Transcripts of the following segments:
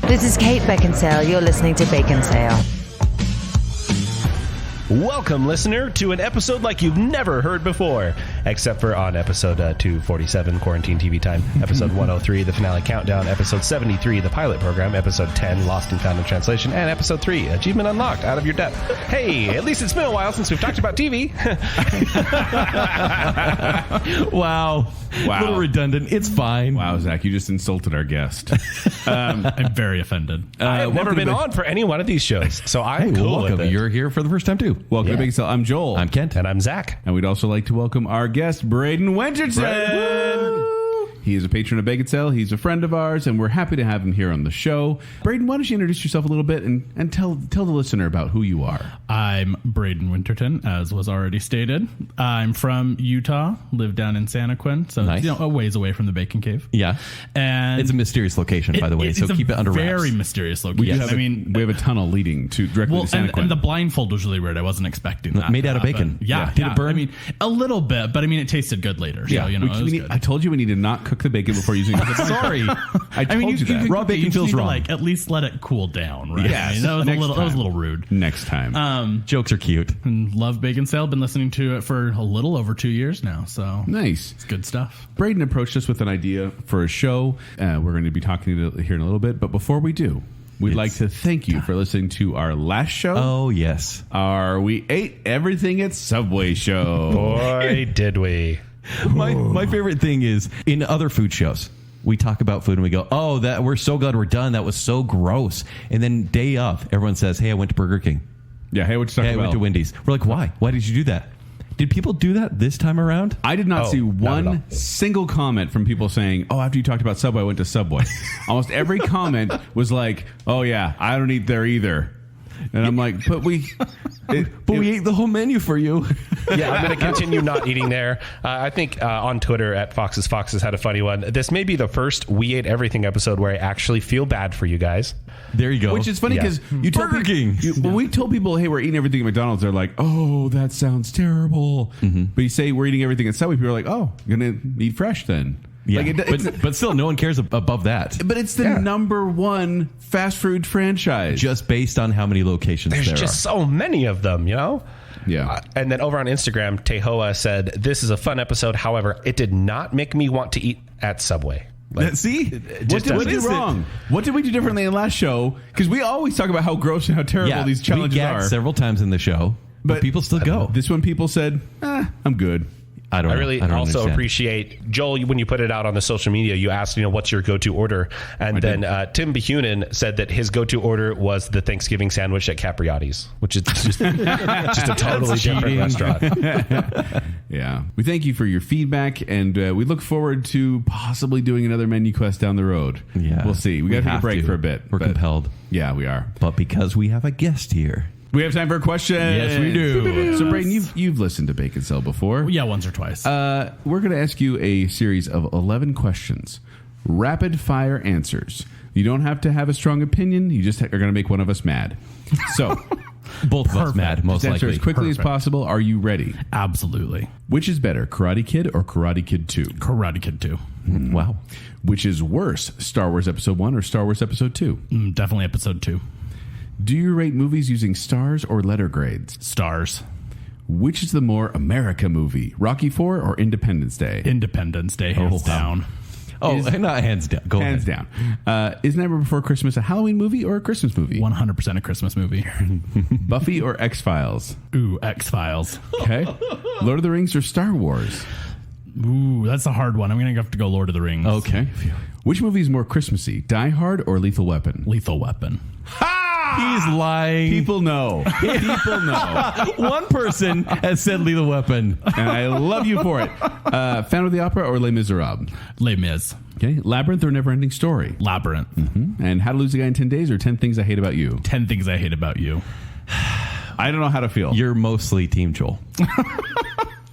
This is Kate Baconsale. You're listening to Baconsale. Welcome, listener, to an episode like you've never heard before, except for on episode 247, Quarantine TV Time, episode 103, the finale countdown, episode 73, the pilot program, episode 10, Lost and Found in Translation, and episode 3, Achievement Unlocked, Out of Your Depth. Hey, at least it's been a while since we've talked about TV. Wow. A little redundant. It's fine. Wow, Zach, you just insulted our guest. I'm very offended. I've never been on for any one of these shows, so I'm cool with it. You're here for the first time, too. Welcome to Baconsale. I'm Joel. I'm Kent. And I'm Zach. And we'd also like to welcome our guest, Brayden Winterton. He is a patron of Baconsale. He's a friend of ours, and we're happy to have him here on the show. Brayden, why don't you introduce yourself a little bit and tell the listener about who you are? I'm Brayden Winterton, as was already stated. I'm from Utah, live down in Santa Quin, so nice. A ways away from the Bacon Cave. Yeah. And it's a mysterious location, by the way, so keep it under wraps. Very mysterious location. We have a tunnel leading directly to Santa Quin. And the blindfold was really weird. I wasn't expecting that. Made out of bacon. Yeah. Did it burn? I mean, a little bit, but I mean, it tasted good later. Yeah. So, it was good. I told you we need to not cook the bacon before using it. Sorry. I told you that. Raw bacon feels wrong. At least let it cool down, right? Yes. I mean, that was a little rude. Next time. Jokes are cute. And love Baconsale. Been listening to it for a little over 2 years now. So nice. It's good stuff. Brayden approached us with an idea for a show. We're going to be talking here in a little bit. But before we do, we'd like to thank you for listening to our last show. Oh, yes. Our We Ate Everything at Subway show. Boy, did we. My favorite thing is in other food shows, we talk about food and we go, oh, we're so glad we're done. That was so gross. And then day of, everyone says, hey, I went to Burger King. Yeah, hey, what you talking about? I went to Wendy's. We're like, why? Why did you do that? Did people do that this time around? I did not see one single comment from people saying, oh, after you talked about Subway, I went to Subway. Almost every comment was like, oh, yeah, I don't eat there either. And I'm like, but we ate the whole menu for you. Yeah, I'm going to continue not eating there. I think on Twitter at Foxes had a funny one. This may be the first We Ate Everything episode where I actually feel bad for you guys. There you go. Which is funny because you told Burger King. When we told people, hey, we're eating everything at McDonald's, they're like, oh, that sounds terrible. Mm-hmm. But you say we're eating everything at Subway, people are like, oh, you're going to eat fresh then. Yeah, but still, no one cares above that. But it's the number one fast food franchise. Just based on how many locations there are. There's just so many of them, you know? Yeah. And then over on Instagram, Tehoa said, this is a fun episode. However, it did not make me want to eat at Subway. See? What did we do wrong? What did we do differently in the last show? Because we always talk about how gross and how terrible these challenges are. Several times in the show, but people still go. This one, people said, I'm good. I really also appreciate, Joel, when you put it out on the social media, you asked, what's your go-to order? And then Tim Behunin said that his go-to order was the Thanksgiving sandwich at Capriotti's, which is just a totally different restaurant. Yeah. We thank you for your feedback, and we look forward to possibly doing another menu quest down the road. Yeah. We'll see. We got to take a break for a bit. We're compelled. Yeah, we are. But because we have a guest here. We have time for a question. Yes, we do. So, Brayden, you've listened to Baconsale before. Yeah, once or twice. We're going to ask you a series of 11 questions. Rapid fire answers. You don't have to have a strong opinion. You just are going to make one of us mad. So, both of us mad, most just answer likely. as quickly as possible. Are you ready? Absolutely. Which is better, Karate Kid or Karate Kid 2? Karate Kid 2. Wow. Which is worse, Star Wars Episode 1 or Star Wars Episode 2? Definitely Episode 2. Do you rate movies using stars or letter grades? Stars. Which is the more America movie, Rocky IV or Independence Day? Independence Day, hands down. Not hands down. Go hands ahead. Down. Is Nightmare Before Christmas a Halloween movie or a Christmas movie? 100% a Christmas movie. Buffy or X-Files? Ooh, X-Files. Okay. Lord of the Rings or Star Wars? Ooh, that's a hard one. I'm going to have to go Lord of the Rings. Okay. Which movie is more Christmassy, Die Hard or Lethal Weapon? Lethal Weapon. Ha! He's lying. People know. People know. One person has said Lethal Weapon. And I love you for it. Phantom of the Opera or Les Miserables? Les Mis. Okay. Labyrinth or Neverending Story? Labyrinth. Mm-hmm. And How to Lose a Guy in 10 Days or 10 Things I Hate About You? 10 Things I Hate About You. I don't know how to feel. You're mostly Team Joel.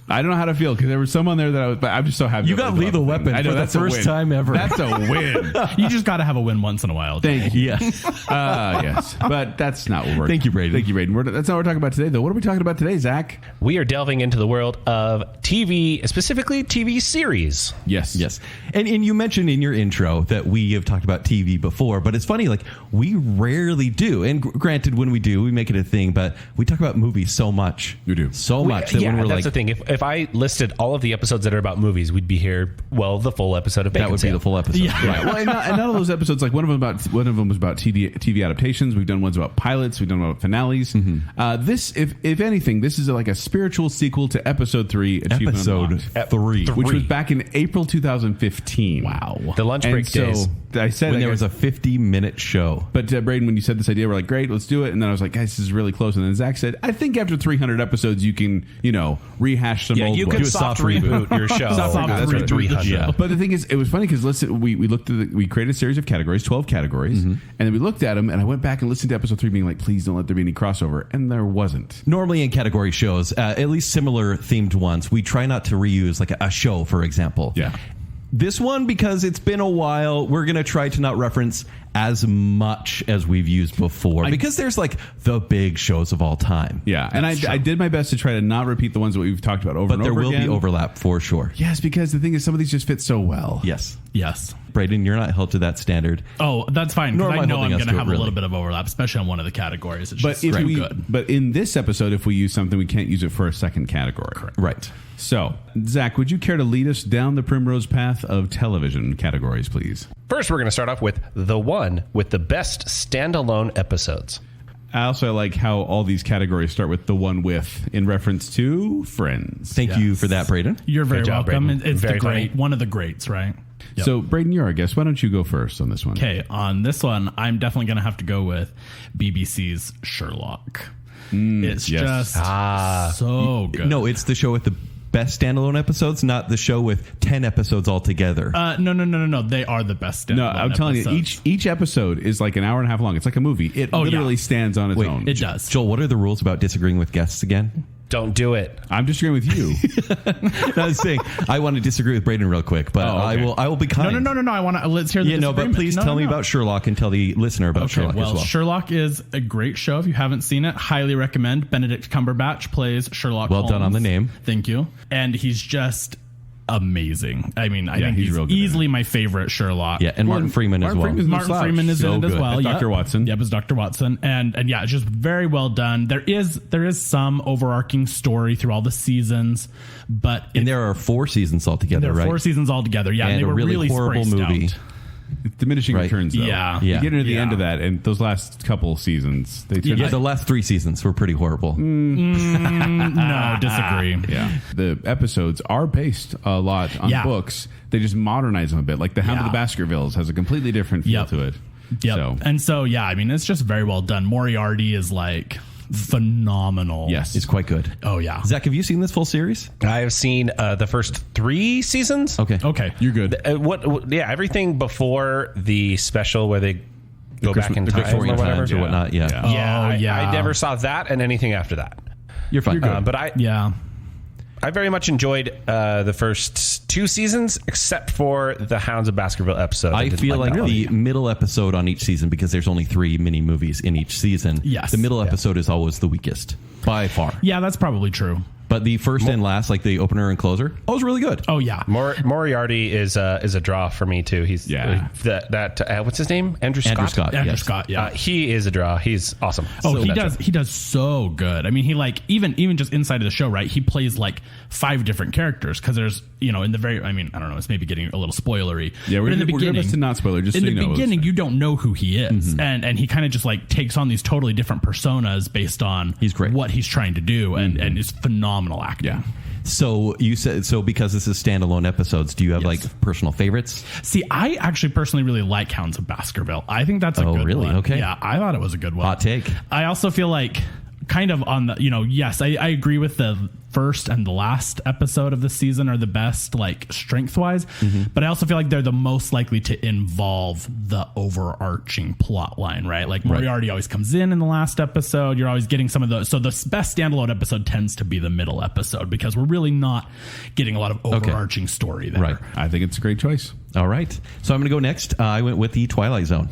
I don't know how to feel because there was some on there that I'm just so happy. You got Lethal Weapon I know, for the that's a first win. time ever. That's a win. You just got to have a win once in a while. Thank you. Yes. Yes. But that's not what we're... Thank you, Brayden. Thank you, Brayden. That's not what we're talking about today, though. What are we talking about today, Zach? We are delving into the world of TV, specifically TV series. Yes. Yes. And you mentioned in your intro that we have talked about TV before, but it's funny, like, we rarely do. And granted, when we do, we make it a thing, but we talk about movies so much. We do. So much that when we're that's like... the thing. If I listed all of the episodes that are about movies, we'd be here, the full episode of Baconsale. That would be the full episode. Yeah. Right. Well, and none of those episodes, like one of them was about TV adaptations. We've done ones about pilots. We've done about finales. This, if anything, this is like a spiritual sequel to episode 3. Episode Unlocked, 3. which was back in April 2015. Wow. The lunch break days. I said When there was a 50-minute show. But Brayden, when you said this idea, we're like, great, let's do it. And then I was like, guys, this is really close. And then Zach said, I think after 300 episodes, you can, rehash some old you ones. could soft reboot your show. Soft after reboot 300. Yeah. But the thing is, it was funny because we looked at we created a series of categories, 12 categories, and then we looked at them, and I went back and listened to episode 3, being like, please don't let there be any crossover, and there wasn't. Normally in category shows, at least similar themed ones, we try not to reuse like a show, for example. Yeah. This one, because it's been a while, we're going to try to not reference as much as we've used before, because there's like the big shows of all time. Yeah, and I did my best to try to not repeat the ones that we've talked about over and But over there will again. be overlap for sure. Yes, because the thing is, some of these just fit so well. Yes. Yes. Brayden, you're not held to that standard. Oh, that's fine. Nor Because am I I know holding I'm us going to to it, have a really. little bit of overlap, especially on one of the categories. It's But just if too we, good. but in this episode, if we use something, we can't use it for a second category. Correct. Right. So, Zach, would you care to lead us down the primrose path of television categories, please? First, we're going to start off with the one with the best standalone episodes. I also like how all these categories start with the one with, in reference to Friends. Thank you for that, Brayden. You're very Good job, welcome. Brayden. It's Very the great, funny. one of the greats, right? Yep. So, Brayden, you're our guest. Why don't you go first on this one? Okay, on this one, I'm definitely going to have to go with BBC's Sherlock. It's yes. just so good. No, it's the show with the best standalone episodes, not the show with 10 episodes altogether. No. They are the best. No, standalone I'm telling episodes. you, each episode is like an hour and a half long. It's like a movie. It literally stands on its Wait, own. It does. Joel, what are the rules about disagreeing with guests again? Don't do it. I'm disagreeing with you. I was saying, I want to disagree with Brayden real quick, but okay. I will be kind. No. I want to let's hear the Yeah, no, but disagreement. please No, tell me no. about Sherlock and tell the listener about Okay, Sherlock well, as well. Sherlock is a great show. If you haven't seen it, highly recommend. Benedict Cumberbatch plays Sherlock Well Holmes. done on the name. Thank you. And he's just amazing. I mean, I think he's he's real good in easily my favorite Sherlock. Yeah, and Martin Freeman as well. Freeman's no Martin slouch. Freeman is So in it as good. well. As Yep. Dr. Watson. Yep, as Dr. Watson. And yeah, it's just very well done. There is some overarching story through all the seasons, but And there are 4 seasons altogether, there are right? 4 seasons altogether. Yeah, and they a were really horrible spaced movie. out. It's diminishing Right. returns, though. Yeah. You get into the Yeah. end of that, and those last couple seasons, they turn Yeah, the last 3 seasons were pretty horrible. No, disagree. Yeah. The episodes are based a lot on Yeah. books. They just modernize them a bit. Like The Hound of the Baskervilles has a completely different feel Yep. to it. Yep. So, And so, yeah, I mean, it's just very well done. Moriarty is like phenomenal. yes. It's quite good. Oh, yeah. Zach, have you seen this full series? I have seen the first 3 seasons. Okay. Okay. You're good. What? Yeah, everything before the special where they go back in The time Victorian or whatever. times or whatnot. Yeah. Yeah. Yeah, Oh, yeah. I never saw that and anything after that. You're fine. But I very much enjoyed the first 2 seasons, except for the Hounds of Baskerville episode. I didn't feel like that one. the middle episode on each season, because there's only 3 mini movies in each season. Yes. The middle episode is always the weakest by far. Yeah, that's probably true. But the first and last, like the opener and closer, always really good. Oh, yeah. Moriarty is a draw for me too. He's what's his name? Andrew Scott. Andrew Scott. Andrew yes. Scott, yeah. He is a draw. He's awesome. Oh, So he that does. show. He does so good. I mean, he like even just inside of the show, right? He plays like 5 different characters because there's in the very. I mean, I don't know. It's maybe getting a little spoilery. Yeah, but in the we're beginning, best to not spoiler, just in so the you know. beginning, you don't know who he is, and he kind of just like takes on these totally different personas based on He's great. what he's trying to do, and it's phenomenal acting. Yeah. So you said because this is standalone episodes, do you have like personal favorites? See, I actually personally really like Hounds of Baskerville. I think that's a Oh, good really? one. Okay. Yeah, I thought it was a good one. Hot take. I also feel like kind of on the, yes, I agree with the first and the last episode of the season are the best, like strength wise, but I also feel like they're the most likely to involve the overarching plot line, right? Like Moriarty always comes in the last episode. You're always getting some of those. So the best standalone episode tends to be the middle episode because we're really not getting a lot of overarching story there. Right. I think it's a great choice. All right. So I'm going to go next. I went with the Twilight Zone.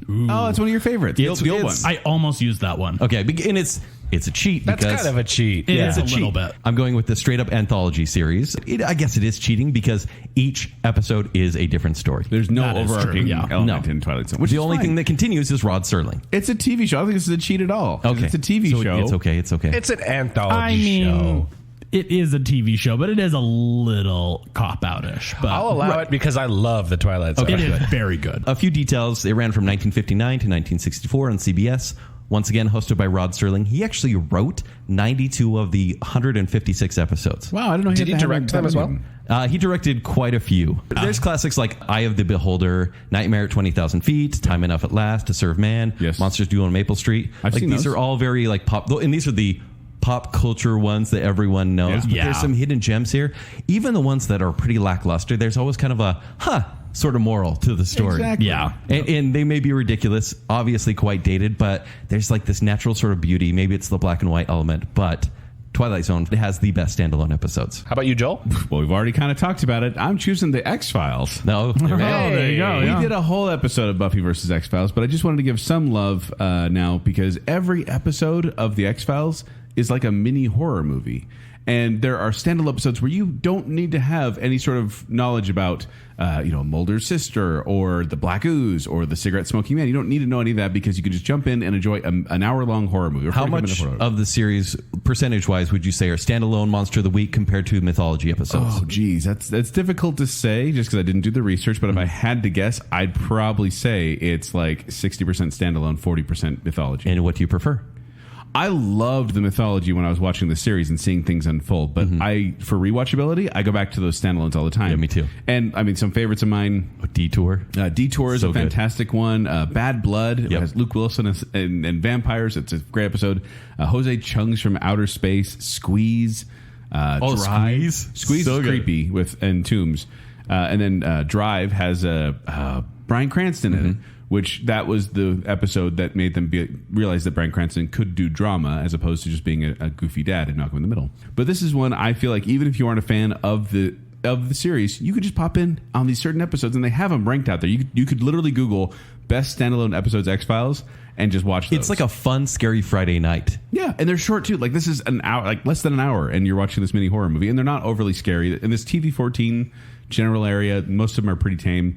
Ooh. Oh, that's one of your favorites. The old one. I almost used that one. Okay. And it's a cheat. That's because kind of a cheat. It is It's a little bit. I'm going with the straight up anthology series. I guess it is cheating because each episode is a different story. There's no That is true, overarching yeah. element in Twilight Zone. Which The is only fine. thing that continues is Rod Serling. It's a TV show. I don't think this is a cheat at all. Okay. It's a TV So show. It's okay. It's okay. It's an anthology I mean, show. it is a TV show, but it is a little cop-out-ish. But I'll allow it because I love the Twilight Zone. it is very good. A few details. It ran from 1959 to 1964 on CBS. Once again, hosted by Rod Serling. He actually wrote 92 of the 156 episodes. Wow, I don't know. Did he direct them as well? He directed quite a few. There's classics like Eye of the Beholder, Nightmare at 20,000 Feet, Time Enough at Last, To Serve Man, Yes. Monsters Duel on Maple Street. I've seen these those. are all very like pop, and these are the pop culture ones that everyone knows. But Yeah. there's some hidden gems here. Even the ones that are pretty lackluster, there's always kind of a sort of moral to the story. Exactly. Yeah. And they may be ridiculous, obviously quite dated, but there's like this natural sort of beauty. Maybe it's the black and white element, but Twilight Zone has the best standalone episodes. How about you, Joel? Well, we've already kind of talked about it. I'm choosing the X-Files. No, there we go. there you go. We did a whole episode of Buffy versus X-Files, but I just wanted to give some love now because every episode of the X-Files is like a mini horror movie. And there are standalone episodes where you don't need to have any sort of knowledge about, Mulder's sister or the Black Ooze or the cigarette smoking man. You don't need to know any of that because you can just jump in and enjoy an hour-long horror movie. Or How 45-minute much horror movie. of the series, percentage-wise, would you say are standalone Monster of the Week compared to mythology episodes? Oh, geez, that's difficult to say just because I didn't do the research. But if I had to guess, I'd probably say it's like 60% standalone, 40% mythology. And what do you prefer? I loved the mythology when I was watching the series and seeing things unfold. But for rewatchability, I go back to those standalones all the time. Yeah, me too. And I mean, some favorites of mine. Detour. Detour is So a good. fantastic one. Bad Blood it Yep. has Luke Wilson and vampires. It's a great episode. Jose Chung's from Outer Space. Squeeze. Drive. Squeeze? Squeeze So is good. creepy and Tombs. And then Drive has Bryan Cranston in it. Which that was the episode that made them realize that Bryan Cranston could do drama as opposed to just being a goofy dad and Malcolm in the Middle. But this is one I feel like even if you aren't a fan of the series, you could just pop in on these certain episodes and they have them ranked out there. You could literally Google best standalone episodes X-Files and just watch those. It's like a fun, scary Friday night. Yeah, and they're short too. Like this is an hour, like less than an hour, and you're watching this mini horror movie, and they're not overly scary. In this TV-14 general area, most of them are pretty tame.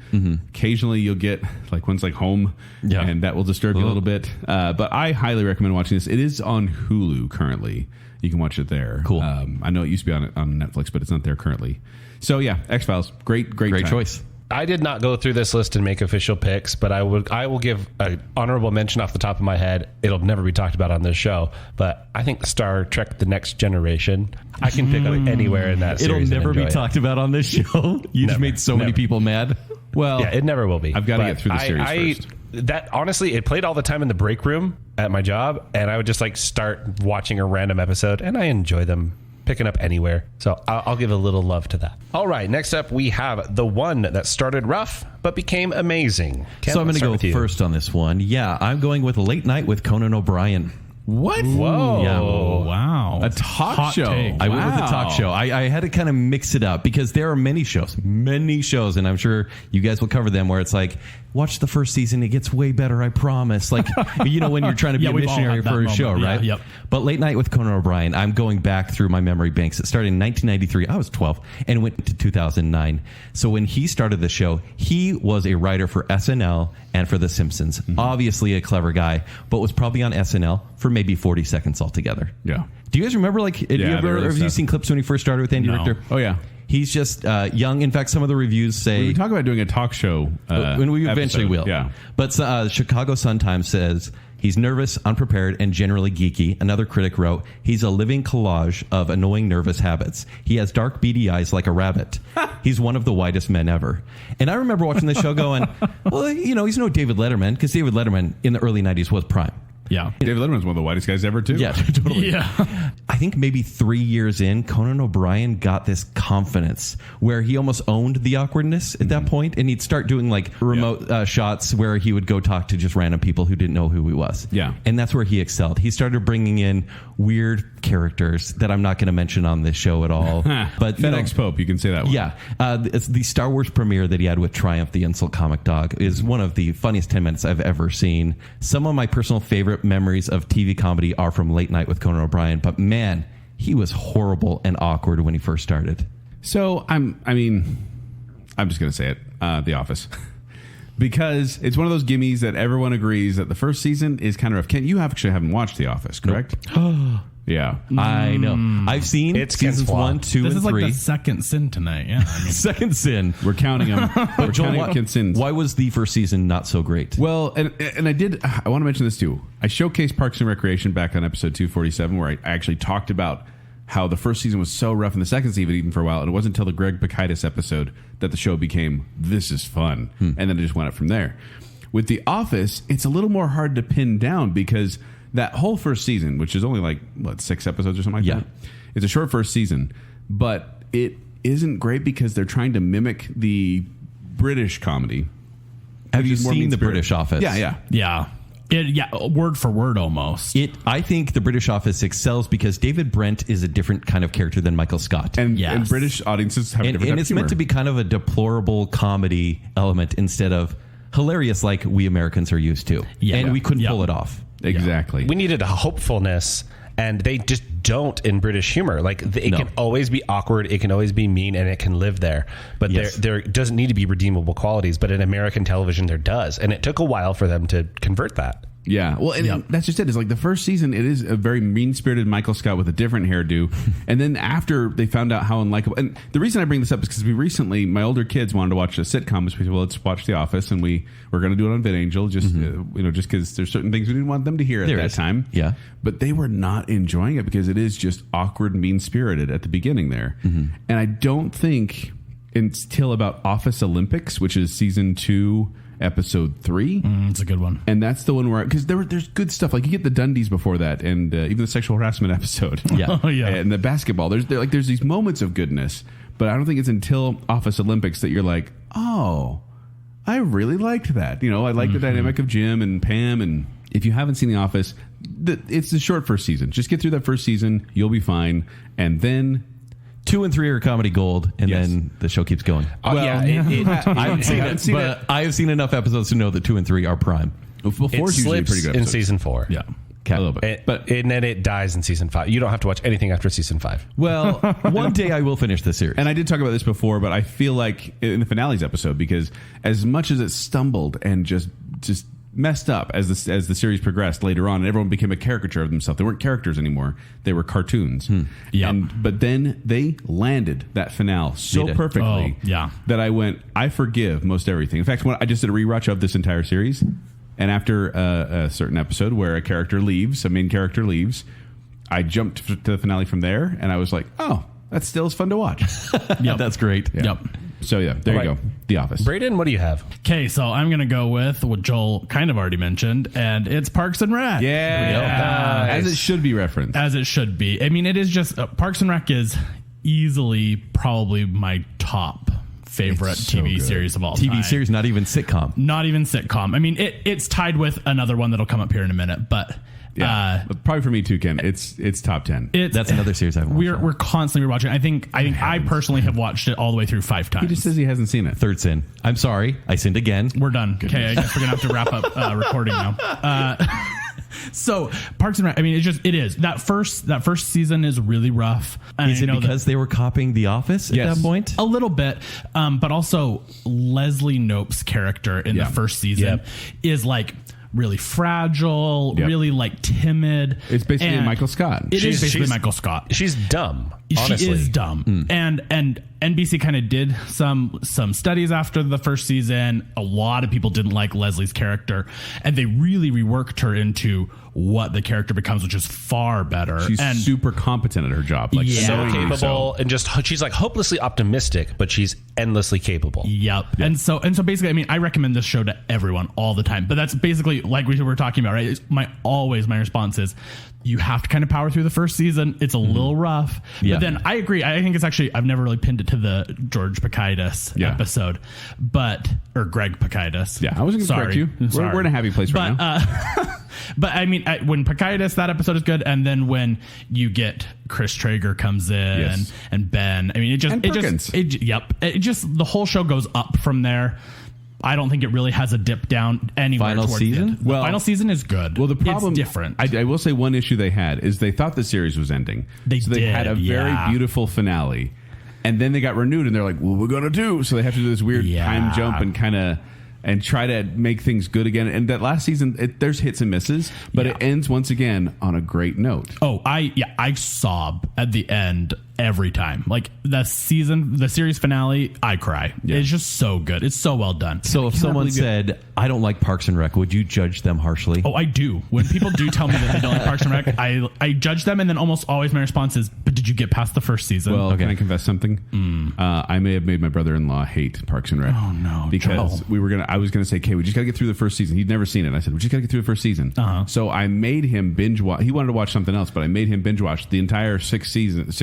Occasionally, you'll get like ones like Home, and that will disturb you a little bit. But I highly recommend watching this. It is on Hulu currently. You can watch it there. Cool. I know it used to be on Netflix, but it's not there currently. So yeah, X-Files, great time. choice. I did not go through this list and make official picks, but I will give an honorable mention off the top of my head. It'll never be talked about on this show, but I think Star Trek: The Next Generation, I can pick up anywhere in that It'll series. and never be enjoy it. talked about on this show. You just Never. made so many Never. people mad. Well, Yeah, it never will be. I've got to But get through the series first. That honestly, it played all the time in the break room at my job, and I would just like start watching a random episode, and I enjoy them picking up anywhere. So I'll give a little love to that. All right, next up we have the one that started rough but became amazing. Ken, So I'm going let's to start go with you. first on this one. Yeah, I'm going with Late Night with Conan O'Brien. What? Whoa. Yeah. Wow. A talk Hot show. take. I went with the talk show. I had to kind of mix it up because there are many shows, and I'm sure you guys will cover them where it's like, watch the first season, it gets way better, I promise. Like, when you're trying to be Yeah, a we've all missionary had that for a moment. show, Yeah, right? yep. But Late Night with Conan O'Brien, I'm going back through my memory banks. It started in 1993. I was 12 and went to 2009. So when he started the show, he was a writer for SNL and for The Simpsons. Obviously a clever guy, but was probably on SNL for maybe 40 seconds altogether. Yeah. Do you guys remember, like, have the early you stuff. seen clips when he first started with Andy No. Richter? Oh, yeah. He's just young. In fact, some of the reviews say... We talk about doing a talk show. when we eventually episode. will. Yeah. But Chicago Sun-Times says he's nervous, unprepared, and generally geeky. Another critic wrote, he's a living collage of annoying nervous habits. He has dark, beady eyes like a rabbit. He's one of the whitest men ever. And I remember watching the show going, well, he's no David Letterman, because David Letterman in the early 90s was prime. Yeah. David Letterman's one of the whitest guys ever, too. Yeah, totally. Yeah. I think maybe 3 years in, Conan O'Brien got this confidence where he almost owned the awkwardness at that point, and he'd start doing like remote shots where he would go talk to just random people who didn't know who he was. Yeah. And that's where he excelled. He started bringing in weird characters that I'm not going to mention on this show at all. But FedEx Pope, you can say that one. Yeah. It's the Star Wars premiere that he had with Triumph, the Insult Comic Dog, is one of the funniest 10 minutes I've ever seen. Some of my personal favorite memories of TV comedy are from Late Night with Conan O'Brien, but man, he was horrible and awkward when he first started. So I'm just going to say it, The Office. Because it's one of those gimmies that everyone agrees that the first season is kind of rough. Kent, you actually haven't watched The Office, correct? Yeah. I know. I've seen seasons 1, 2, This and is 3. like the second sin tonight. Yeah. I mean, Second sin. We're counting them. We're Joel, counting Kent's sins. why was the first season not so great? Well, and I want to mention this too. I showcased Parks and Recreation back on episode 247, where I actually talked about how the first season was so rough and the second season even for a while. And it wasn't until the Greg Bacchidis episode that the show became, this is fun. And then it just went up from there. With The Office, it's a little more hard to pin down because that whole first season, which is only like, 6 episodes or something like that? It's a short first season, but it isn't great because they're trying to mimic the British comedy. Have you seen the British Office? Yeah. Yeah. Word for word almost. I think the British Office excels because David Brent is a different kind of character than Michael Scott. And Yes. British audiences have a different and it's meant to be kind of a deplorable comedy element instead of hilarious like we Americans are used to. Yeah. And we couldn't Yeah. pull it off. Exactly. We needed a hopefulness, and they just don't in British humor. Like it No. can always be awkward, it can always be mean, and it can live there. But Yes. there doesn't need to be redeemable qualities. But in American television, there does, and it took a while for them to convert that. Yeah, well, and that's just it. It's like the first season, it is a very mean-spirited Michael Scott with a different hairdo. And then after they found out how unlikable... And the reason I bring this up is because my older kids wanted to watch a sitcom. So we said, well, let's watch The Office. And we're going to do it on VidAngel, just just because there's certain things we didn't want them to hear at that time. Yeah. But they were not enjoying it because it is just awkward, mean-spirited at the beginning there. And I don't think until about Office Olympics, which is season 2... episode 3. It's a good one. And that's the one where, because there's good stuff. Like you get the Dundies before that, and even the sexual harassment episode. Yeah. Oh, yeah. And the basketball. There's these moments of goodness, but I don't think it's until Office Olympics that you're like, oh, I really liked that. I like the dynamic of Jim and Pam. And if you haven't seen The Office, it's the short first season. Just get through that first season. You'll be fine. And then 2 and 3 are comedy gold, and then the show keeps going. I haven't seen it. But I have seen enough episodes to know that 2 and 3 are prime. Before It is usually a slips pretty good in episode. season 4. Yeah. A little bit. And then it dies in season 5. You don't have to watch anything after season 5. Well, one day I will finish the series. And I did talk about this before, but I feel like in the finale's episode, because as much as it stumbled and just messed up as the series progressed later on, and everyone became a caricature of themselves. They weren't characters anymore; they were cartoons. Yep. But then they landed that finale so perfectly that I went, I forgive most everything. In fact, when I just did a rewatch of this entire series, and after a certain episode where a main character leaves, I jumped to the finale from there, and I was like, oh, that still is fun to watch. Yeah, that's great. Yeah. Yep. So yeah, there you go. The Office. Brayden, what do you have? Okay, so I'm going to go with what Joel kind of already mentioned, and it's Parks and Rec. Yeah. As it should be referenced. As it should be. I mean, it is just... Parks and Rec is easily probably my top favorite It's so TV good. series of all time. TV series, not even sitcom. Not even sitcom. I mean, it's tied with another one that'll come up here in a minute, but... Yeah, probably for me too, Ken. It's top 10. That's another series I've watched. We're constantly rewatching. I think I personally have watched it all the way through 5 times. He just says he hasn't seen it. Third sin. I'm sorry. I sinned again. We're done. Okay, I guess we're gonna have to wrap up recording now. So Parks and Rec. I mean, it is that first season is really rough. And Is it because they were copying The Office at that point? A little bit, but also Leslie Knope's character in the first season is like really fragile, really like timid. It's basically And Michael Scott. It is basically She's- Michael Scott. She's dumb. Honestly. She is dumb. And NBC kind of did some studies after the first season. A lot of people didn't like Leslie's character, and they really reworked her into what the character becomes, which is far better. She's super competent at her job. Like, Yeah. So Yeah. capable, and just she's like hopelessly optimistic, but she's endlessly capable. Yep. And so basically, I mean, I recommend this show to everyone all the time, but that's basically like we were talking about, right? It's my response is you have to kind of power through the first season. It's a little rough, Yeah. but then I agree. I think it's actually, I've never really pinned it to the George Pakaitis episode, or Greg Pakaitis. Yeah, I wasn't going to correct you. We're in a happy place right now. But I mean, when Pakaitis, that episode is good, and then when you get Chris Traeger comes in and Ben, I mean, it just the whole show goes up from there. I don't think it really has a dip down anywhere. Final towards season? the end. Well- The final season is good. Well, the problem, it's different. I will say one issue they had is they thought the series was ending. They so they had a did, very yeah. beautiful finale. And then they got renewed and they're like, what are we going to do? So they have to do this weird time jump and try to make things good again. And that last season, there's hits and misses, but it ends once again on a great note. Oh, I sob at the end every time. Like the series finale, I cry. Yeah. It's just so good. It's so well done. So if someone said, I don't like Parks and Rec, would you judge them harshly? Oh, I do. When people do tell me that they don't like Parks and Rec, I judge them, and then almost always my response is, but did you get past the first season? Well, can I confess something? I may have made my brother-in-law hate Parks and Rec. Oh, no, Because Joe. I was gonna say, okay, we just gotta get through the first season. He'd never seen it. I said, we just gotta get through the first season. So I made him binge watch. He wanted to watch something else, but I made him binge watch the entire six seasons.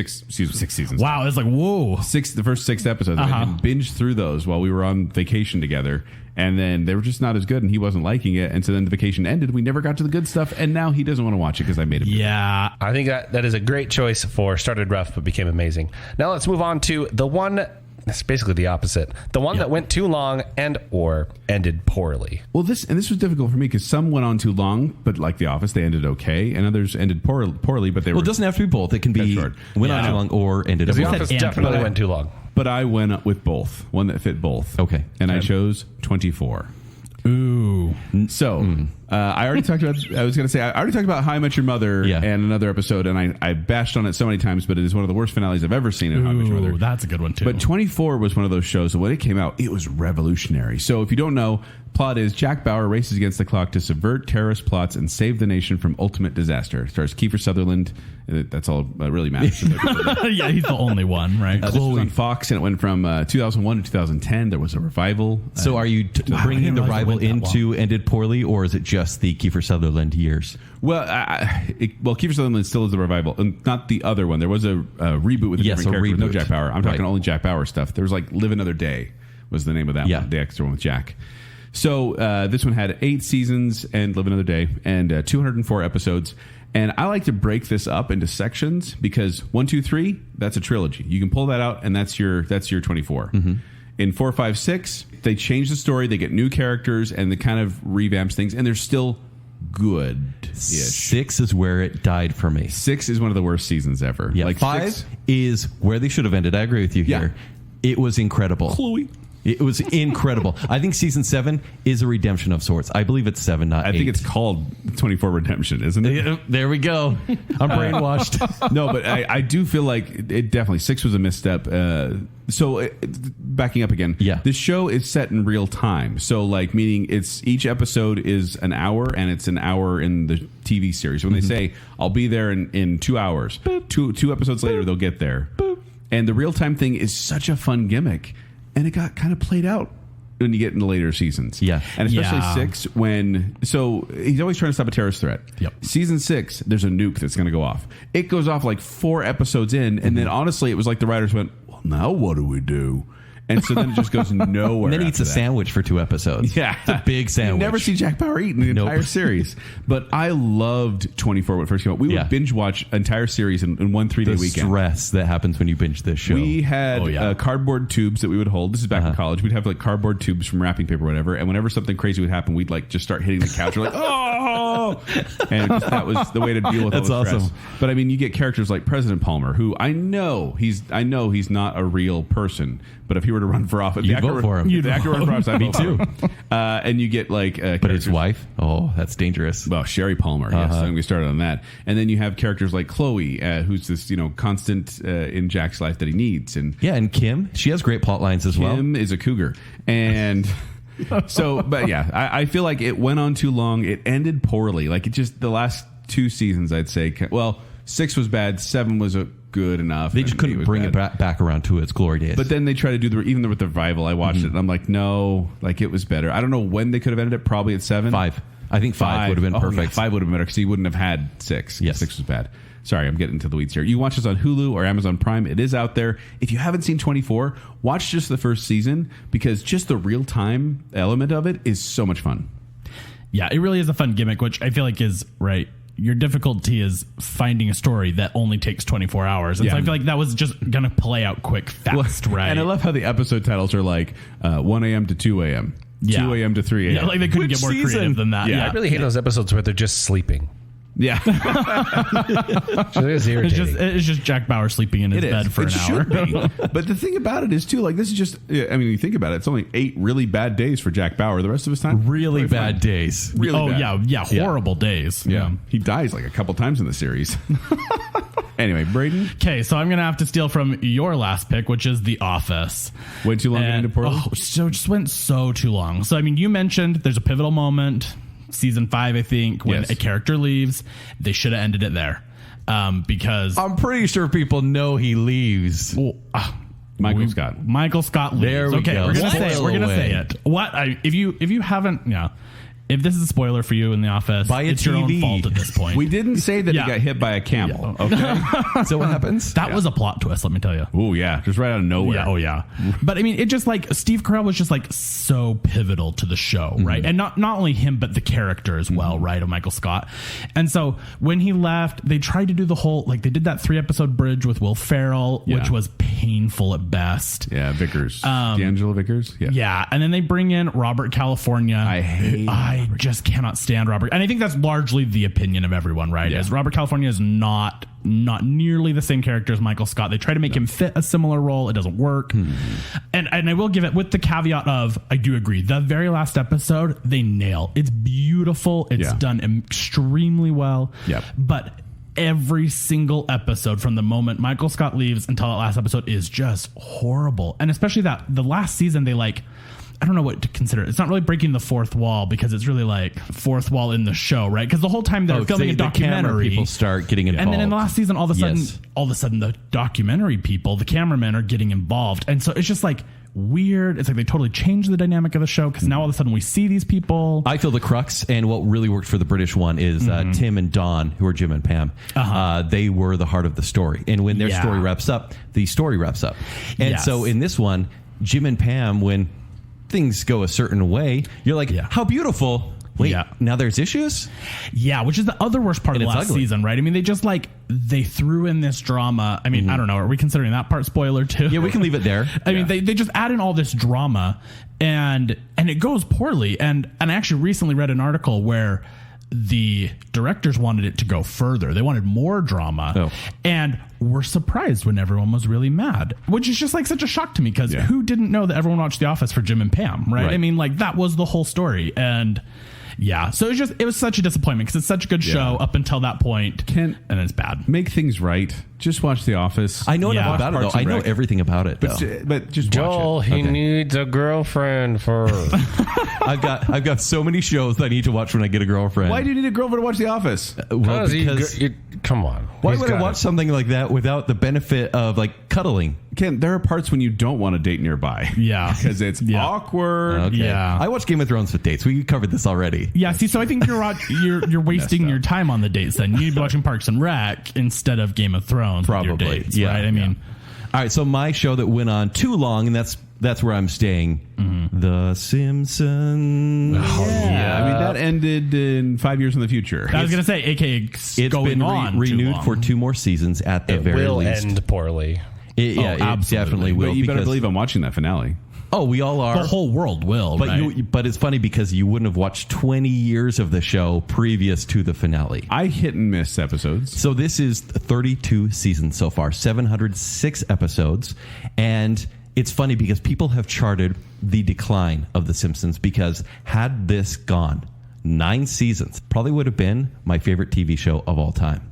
Wow, it's like, whoa. The first 6 episodes. I made him binge through those while we were on vacation together. And then they were just not as good, and he wasn't liking it. And so then the vacation ended. We never got to the good stuff, and now he doesn't want to watch it because I made him. Yeah. I think that is a great choice for started rough but became amazing. Now let's move on to the one that's basically the opposite. The one that went too long and or ended poorly. Well, this was difficult for me because some went on too long, but like The Office, they ended okay, and others ended poorly, but they Well, were. it doesn't have to be both. It can be short. went on too long or ended The up. Office definitely went too long. But I went up with both, one that fit both. Okay. And I chose 24. Ooh. So I already talked about. I was going to say I already talked about How I Met Your Mother and another episode, and I bashed on it so many times, but it is one of the worst finales I've ever seen in How I Met Your Mother. That's a good one too. But 24 was one of those shows that when it came out, it was revolutionary. So if you don't know, plot is Jack Bauer races against the clock to subvert terrorist plots and save the nation from ultimate disaster. It stars Kiefer Sutherland. That's all that really matters. yeah, he's the only one, right? This was on Fox, and it went from 2001 to 2010. There was a revival. So are you bringing the rival into ended poorly, or is it just the Kiefer Sutherland years? Well, Kiefer Sutherland still is the revival, and not the other one. There was a reboot with a different character with no Jack Bauer. I'm talking only Jack Bauer stuff. There was like Live Another Day was the name of that one, the extra one with Jack. So this one had 8 seasons and Live Another Day and 204 episodes. And I like to break this up into sections because 1, 2, 3, that's a trilogy. You can pull that out, and that's your 24. Mm-hmm. In 4, 5, 6, they change the story, they get new characters, and it kind of revamps things, and they're still good-ish. 6 is where it died for me. 6 is one of the worst seasons ever. Yeah, like 5 is where they should have ended. I agree with you here. It was incredible. Chloe. It was incredible. I think season 7 is a redemption of sorts. I believe it's 7, not 8. I think it's called 24 Redemption, isn't it? There we go. I'm brainwashed. No, but I do feel like it definitely 6 was a misstep. Backing up again, this show is set in real time. So, like, meaning it's each episode is an hour, and it's an hour in the TV series. When they say, I'll be there in 2 hours, two episodes later, they'll get there. And the real time thing is such a fun gimmick. And it got kind of played out when you get into later seasons. Yeah. And especially 6 when... So he's always trying to stop a terrorist threat. Yep. Season 6, there's a nuke that's going to go off. It goes off like 4 episodes in. And then honestly, it was like the writers went, well, now what do we do? And so then it just goes nowhere. And then he eats a that. sandwich for 2 episodes. Yeah. It's a big sandwich. You never see Jack Bauer eat in the entire series. But I loved 24 when it first came out. We would binge watch entire series in one 3-day the weekend. Stress that happens when you binge this show. We had cardboard tubes that we would hold. This is back in college. We'd have like cardboard tubes from wrapping paper or whatever. And whenever something crazy would happen, we'd like just start hitting the couch. We're like, oh! no. And that was the way to deal with That's all the stress. awesome. But I mean, you get characters like President Palmer, who I know he's not a real person, but if he were to run for office, You'd vote for him. If the actor run for office, I'd Me vote for too. him. And you get like, But his wife? Oh, that's dangerous. well, Sherry Palmer. Yes, I'm we started on that, and then you have characters like Chloe, who's this constant in Jack's life that he needs, and Yeah, and Kim, she has great plot lines as well. Kim is a cougar, and so, but yeah, I feel like it went on too long. It ended poorly. Like it just the last 2 seasons, I'd say. Well, 6 was bad, 7 was good enough. They just and couldn't bring it back around to its glory days. But then they try to do even with the revival. I watched it, and I'm like, no, like it was better. I don't know when they could have ended it. Probably at 7, 5. I think 5 would have been perfect. Yeah, 5 would have been better because he wouldn't have had 6. Yes. 6 was bad. Sorry, I'm getting into the weeds here. You watch this on Hulu or Amazon Prime. It is out there. If you haven't seen 24, watch just the first season because just the real-time element of it is so much fun. Yeah, it really is a fun gimmick, which I feel like is right. Your difficulty is finding a story that only takes 24 hours. And so I feel like that was just going to play out quick, fast, right? And I love how the episode titles are like 1 a.m. to 2 a.m., 2 a.m. to 3 a.m. Yeah, like they couldn't get more creative than that. Yeah. I really hate those episodes where they're just sleeping. Yeah. So it is irritating. It's just Jack Bauer sleeping in his bed for an hour. Should be. But the thing about it is, too, like, this is just, I mean, you think about it, it's only 8 really bad days for Jack Bauer. The rest of his time, really bad fun. days. Really bad. Yeah, horrible days. Yeah. He dies like a couple times in the series. Anyway, Brayden. Okay, so I'm going to have to steal from your last pick, which is The Office. Way too long into Portland? So it just went so too long. So, I mean, you mentioned there's a pivotal moment, season 5, I think, when a character leaves. They should have ended it there. Because I'm pretty sure people know he leaves. Michael Scott. Michael Scott leaves. There we go. We're gonna say it. Spoil We're gonna away. say it. If you haven't, if this is a spoiler for you in The Office, Buy a it's your own TV. fault at this point. We didn't say that Yeah. he got hit by a camel. Okay. So what happens? That was a plot twist, let me tell you. Oh, yeah. Just right out of nowhere. Yeah, oh yeah. But I mean, it just like Steve Carell was just like so pivotal to the show, right? And not only him, but the character as well, right? Of Michael Scott. And so when he left, they tried to do the whole, like they did that 3-episode bridge with Will Ferrell, which was painful at best. Yeah, Vickers. D'Angelo Vickers. Yeah. Yeah, and then they bring in Robert California. I just cannot stand Robert. And I think that's largely the opinion of everyone, right? Is Robert California is not nearly the same character as Michael Scott. They try to make him fit a similar role. It doesn't work. And I will give it with the caveat of, I do agree, the very last episode, they nail. It's beautiful. It's done extremely well. Yep. But every single episode from the moment Michael Scott leaves until that last episode is just horrible. And especially that the last season, they like, I don't know what to consider. It's not really breaking the fourth wall because it's really like fourth wall in the show, right? Because the whole time they're filming a documentary, people start getting involved, and then in the last season, all of a sudden, the documentary people, the cameramen, are getting involved, and so it's just like weird. It's like they totally changed the dynamic of the show because now all of a sudden we see these people. I feel the crux and what really worked for the British one is Tim and Don, who are Jim and Pam. They were the heart of the story, and when their story wraps up, the story wraps up. And so in this one, Jim and Pam, when things go a certain way, you're like, how beautiful. Wait, now there's issues? Yeah, which is the other worst part of the last season, right? I mean, they threw in this drama. I mean, I don't know. Are we considering that part spoiler too? Yeah, we can leave it there. I mean, they just add in all this drama and it goes poorly. And I actually recently read an article where the directors wanted it to go further. They wanted more drama and were surprised when everyone was really mad, which is just like such a shock to me because who didn't know that everyone watched The Office for Jim and Pam, right? I mean, like that was the whole story. And so it was such a disappointment because it's such a good show up until that point, and it's bad. Make things right. Just watch The Office. I know enough about it, though. I know everything about it, though. But just Joel, watch it. he needs a girlfriend for... I've got so many shows that I need to watch when I get a girlfriend. Why do you need a girlfriend to watch The Office? Well, because come on. Why would I watch something like that without the benefit of like cuddling? Ken, there are parts when you don't want to date nearby. Yeah. Because it's awkward. Okay. Yeah. I watch Game of Thrones with dates. We covered this already. Yeah, see, so I think you're wasting your time on the dates then. You need to be watching Parks and Rec instead of Game of Thrones with your Probably. dates, right? I mean... All right, so my show that went on too long, and that's where I'm staying, The Simpsons. Oh, yeah. I mean, that ended in 5 years in the future. I was going to say, a.k.a. It's going been on renewed for 2 more seasons at the very will least. end poorly. It definitely will. But you better because believe I'm watching that finale. Oh, we all are. The whole world will, But right? but it's funny because you wouldn't have watched 20 years of the show previous to the finale. I hit and miss episodes. So this is 32 seasons so far, 706 episodes. And it's funny because people have charted the decline of The Simpsons because had this gone 9 seasons, probably would have been my favorite TV show of all time.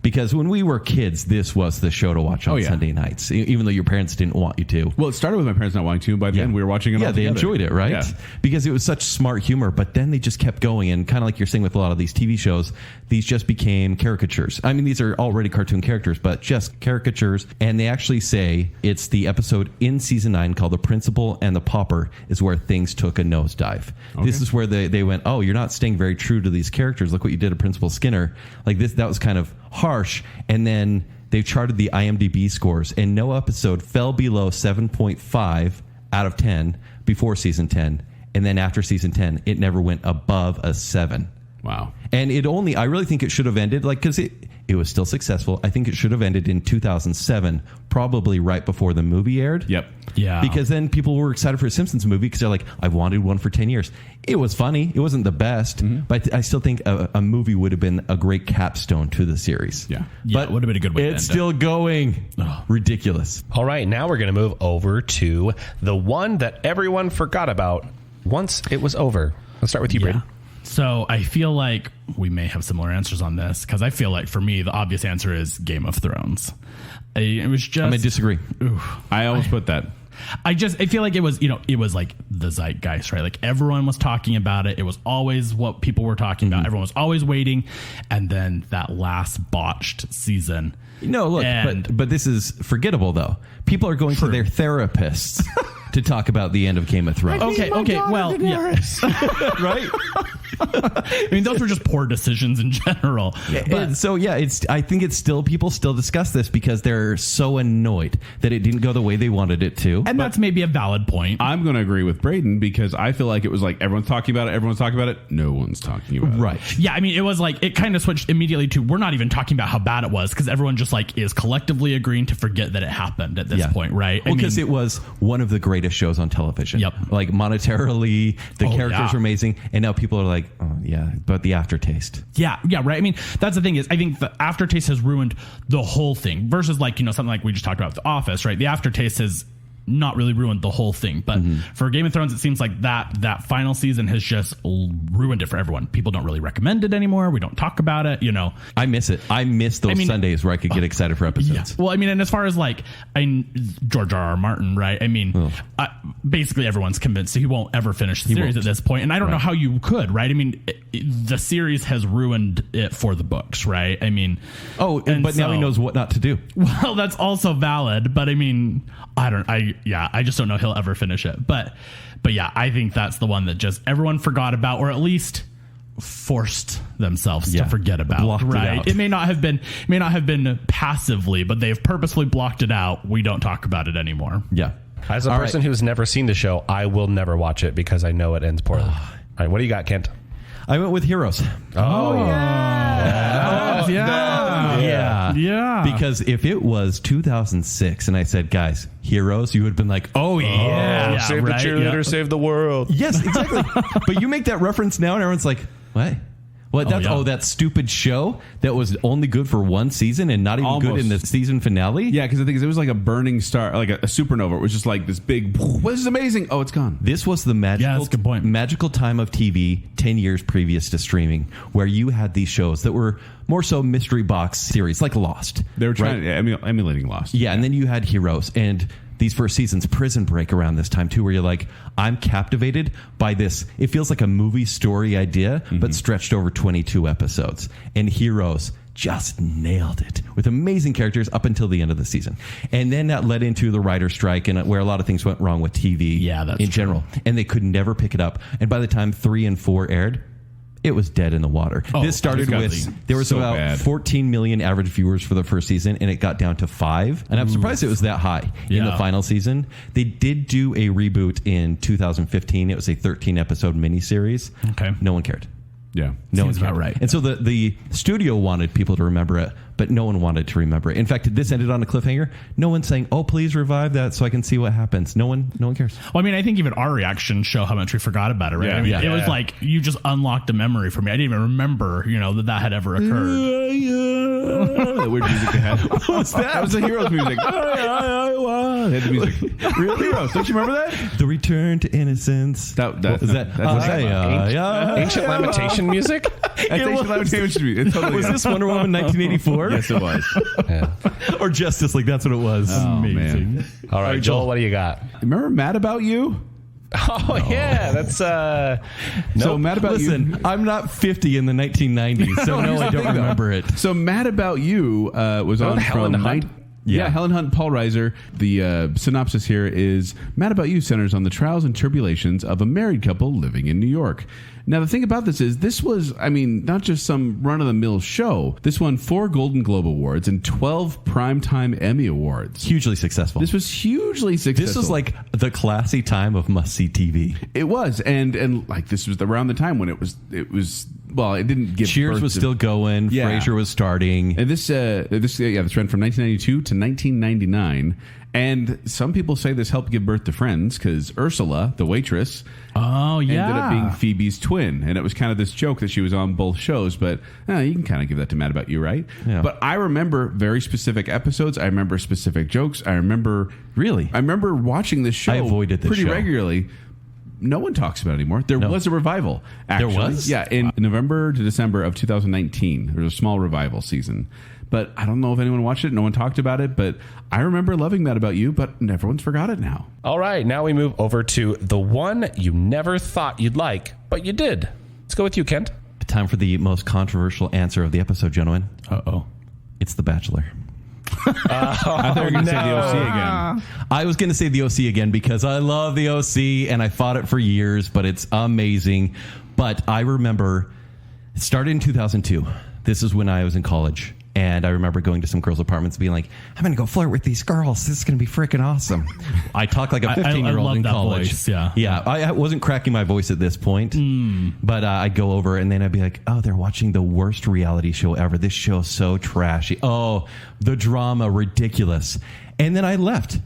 Because when we were kids, this was the show to watch on Sunday nights, even though your parents didn't want you to. Well, it started with my parents not wanting to. By the end, we were watching it all they together. enjoyed it, right? Yeah. Because it was such smart humor, but then they just kept going. And kind of like you're saying with a lot of these TV shows, these just became caricatures. I mean, these are already cartoon characters, but just caricatures. And they actually say it's the episode in season 9 called The Principal and the Pauper is where things took a nosedive. Okay. This is where they went, oh, you're not staying very true to these characters. Look what you did to Principal Skinner. Like this, that was kind of harsh. And then they've charted the IMDb scores, and no episode fell below 7.5 out of 10 before season 10. And then after season 10, it never went above a 7. Wow. And I really think it should have ended, because it was still successful. I think it should have ended in 2007, probably right before the movie aired. Yep. Yeah. Because then people were excited for a Simpsons movie because they're like, I've wanted one for 10 years. It was funny. It wasn't the best, but I still think a movie would have been a great capstone to the series. Yeah. But it would have been a good way to end it's it. still going. Ridiculous. All right, now we're going to move over to the one that everyone forgot about once it was over. Let's start with you, Brayden. So I feel like we may have similar answers on this because I feel like for me, the obvious answer is Game of Thrones. It was just... I'm going to disagree. I almost put that. I feel like it was, it was like the zeitgeist, right? Like everyone was talking about it. It was always what people were talking about. Everyone was always waiting. And then that last botched season. No, look, but this is forgettable, though. People are going to their therapists to talk about the end of Game of Thrones. Okay, well, yeah. Right? I mean, those were just poor decisions in general. But so, I think it's still, people still discuss this because they're so annoyed that it didn't go the way they wanted it to. And that's maybe a valid point. I'm going to agree with Brayden because I feel like it was like everyone's talking about it. No one's talking about it. Right. Yeah, I mean, it was like, it kind of switched immediately to, we're not even talking about how bad it was because everyone just like is collectively agreeing to forget that it happened at this point, right? Well, because it was one of the greatest shows on television. Yep. Like monetarily, the characters were amazing. And now people are like, oh, yeah, but the aftertaste. Yeah, right. I mean, that's the thing is, I think the aftertaste has ruined the whole thing versus like, something like we just talked about The Office, right? The aftertaste has not really ruined the whole thing. But for Game of Thrones, it seems like that final season has just ruined it for everyone. People don't really recommend it anymore. We don't talk about it, I miss it. I miss those Sundays where I could get excited for episodes. Yeah. Well, I mean, and as far as like George R.R. Martin, right? I mean, basically everyone's convinced he won't ever finish the series at this point. And I don't know how you could, right? I mean, the series has ruined it for the books, right? I mean... but now he knows what not to do. Well, that's also valid. But I mean, I just don't know he'll ever finish it. But yeah, I think that's the one that just everyone forgot about, or at least forced themselves to forget about. Blocked right? it out. It may not have been passively, but they've purposely blocked it out. We don't talk about it anymore. Yeah. As a person who's never seen the show, I will never watch it because I know it ends poorly. All right, what do you got, Kent? I went with Heroes. Yeah. Because if it was 2006 and I said, guys, Heroes, you would have been like, oh, yeah. Save the cheerleader, save the world. Yes, exactly. But you make that reference now and everyone's like, what? What? That stupid show that was only good for one season and not even good in the season finale? Yeah, because the thing is, it was like a burning star, like a supernova. It was just like this big, this is amazing. Oh, it's gone. This was the magical time of TV 10 years previous to streaming, where you had these shows that were more so mystery box series, like Lost. They were trying emulating Lost. Yeah, and then you had Heroes, and these first seasons, Prison Break around this time too, where you're like, I'm captivated by this. It feels like a movie story idea, but stretched over 22 episodes. And Heroes just nailed it with amazing characters up until the end of the season. And then that led into the writer's strike, and where a lot of things went wrong with TV in general. And they could never pick it up. And by the time 3 and 4 aired, it was dead in the water. This started with, there was about 14 million average viewers for the first season, and it got down to 5. And I'm surprised it was that high in the final season. They did do a reboot in 2015. It was a 13-episode miniseries. Okay. No one cared. Yeah. No Seems one about cared. right. And so the studio wanted people to remember it, but no one wanted to remember it. In fact, this ended on a cliffhanger. No one's saying, "Oh, please revive that so I can see what happens." No one cares. Well, I mean, I think even our reactions show how much we forgot about it, right? Yeah. I mean, Yeah. it was like you just unlocked a memory for me. I didn't even remember, that had ever occurred. That weird music they had. What was that? That was the Heroes music. They had the music. Real Heroes. Don't you remember that? The return to innocence. Ancient lamentation music? It totally Was this Wonder Woman 1984? Yes, it was. Yeah. Or Justice League? That's what it was. Oh, Amazing. man. All right, Joel, what do you got? Remember Mad About You? Oh, yeah. That's... So Mad About Listen, You... I'm not 50 in the 1990s, so no, I don't remember it. So Mad About You was on Helen from... Hunt? Yeah, Helen Hunt and Paul Reiser. The synopsis here is Mad About You centers on the trials and tribulations of a married couple living in New York. Now, the thing about this was, not just some run-of-the-mill show. This won 4 Golden Globe Awards and 12 Primetime Emmy Awards. Hugely successful. This was hugely successful. This was like the classy time of must-see TV. It was, and like this was around the time when it was. Well, it didn't give. Cheers birth was to- still going. Yeah. Frasier was starting. And this ran from 1992 to 1999. And some people say this helped give birth to Friends because Ursula, the waitress, Oh, yeah. ended up being Phoebe's twin. And it was kind of this joke that she was on both shows. But you can kind of give that to Mad About You, right? Yeah. But I remember very specific episodes. I remember specific jokes. I remember watching this show I avoided this pretty show. regularly. No one talks about it anymore. There was a revival, actually. There was? Yeah, in November to December of 2019. There was a small revival season. But I don't know if anyone watched it. No one talked about it. But I remember loving That About You, but everyone's forgot it now. All right, now we move over to the one you never thought you'd like, but you did. Let's go with you, Kent. Time for the most controversial answer of the episode, gentlemen. Uh-oh. It's The Bachelor. I thought you were going to say the OC again. I was going to say the OC again because I love the OC and I fought it for years, but it's amazing. But I remember it started in 2002. This is when I was in college. And I remember going to some girls' apartments and being like, I'm going to go flirt with these girls. This is going to be freaking awesome. I talk like a 15-year-old love in that college. voice, yeah. Yeah. I wasn't cracking my voice at this point. But I'd go over and then I'd be like, oh, they're watching the worst reality show ever. This show's so trashy. Oh, the drama, ridiculous. And then I left.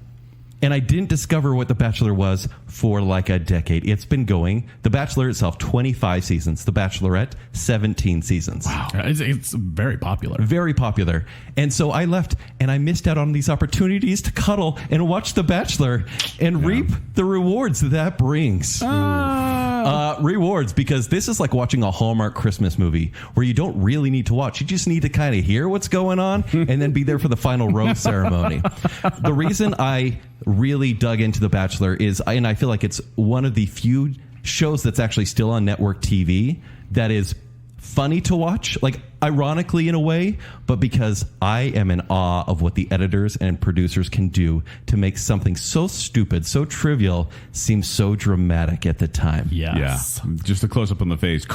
And I didn't discover what The Bachelor was for like a decade. It's been going. The Bachelor itself, 25 seasons. The Bachelorette, 17 seasons. Wow. It's very popular. Very popular. And so I left and I missed out on these opportunities to cuddle and watch The Bachelor and reap the rewards that brings. Rewards, because this is like watching a Hallmark Christmas movie where you don't really need to watch. You just need to kind of hear what's going on and then be there for the final rose ceremony. The reason I really dug into The Bachelor is, and I feel like it's one of the few shows that's actually still on network TV that is funny to watch, like ironically in a way, but because I am in awe of what the editors and producers can do to make something so stupid, so trivial, seem so dramatic at the time. Yes. Yeah, just a close up on the face.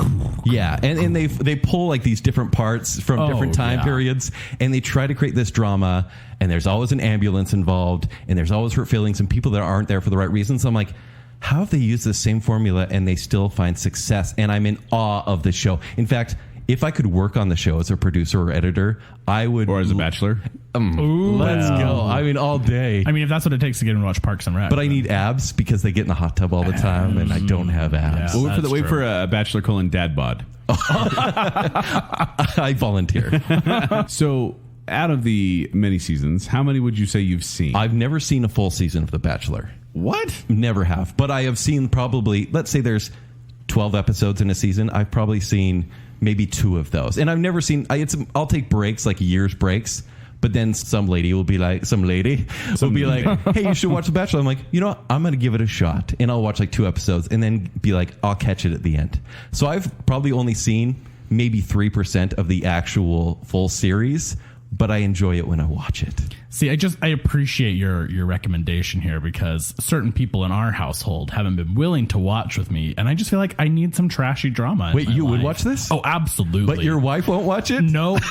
Yeah, and they pull like these different parts from different time periods, and they try to create this drama, and there's always an ambulance involved, and there's always hurt feelings and people that aren't there for the right reasons. I'm like, how have they used the same formula and they still find success? And I'm in awe of the show. In fact, if I could work on the show as a producer or editor, I would. Or as a bachelor. Let's go. I mean, all day. I mean, if that's what it takes to get him to watch Parks and Rec. But I need abs because they get in the hot tub all the time, and I don't have abs. Yeah. Well, wait for a bachelor dad bod. I volunteer. So, out of the many seasons, how many would you say you've seen? I've never seen a full season of The Bachelor. What? Never have. But I have seen probably, let's say there's 12 episodes in a season. I've probably seen maybe 2 of those. And I've never seen, I'll take breaks, like years breaks. But then some lady will be like, hey, you should watch The Bachelor. I'm like, you know what? I'm going to give it a shot. And I'll watch like 2 episodes and then be like, I'll catch it at the end. So I've probably only seen maybe 3% of the actual full series, but I enjoy it when I watch it. See, I appreciate your recommendation here because certain people in our household haven't been willing to watch with me, and I just feel like I need some trashy drama. Wait, you would watch this? Oh, absolutely. But your wife won't watch it? Nope.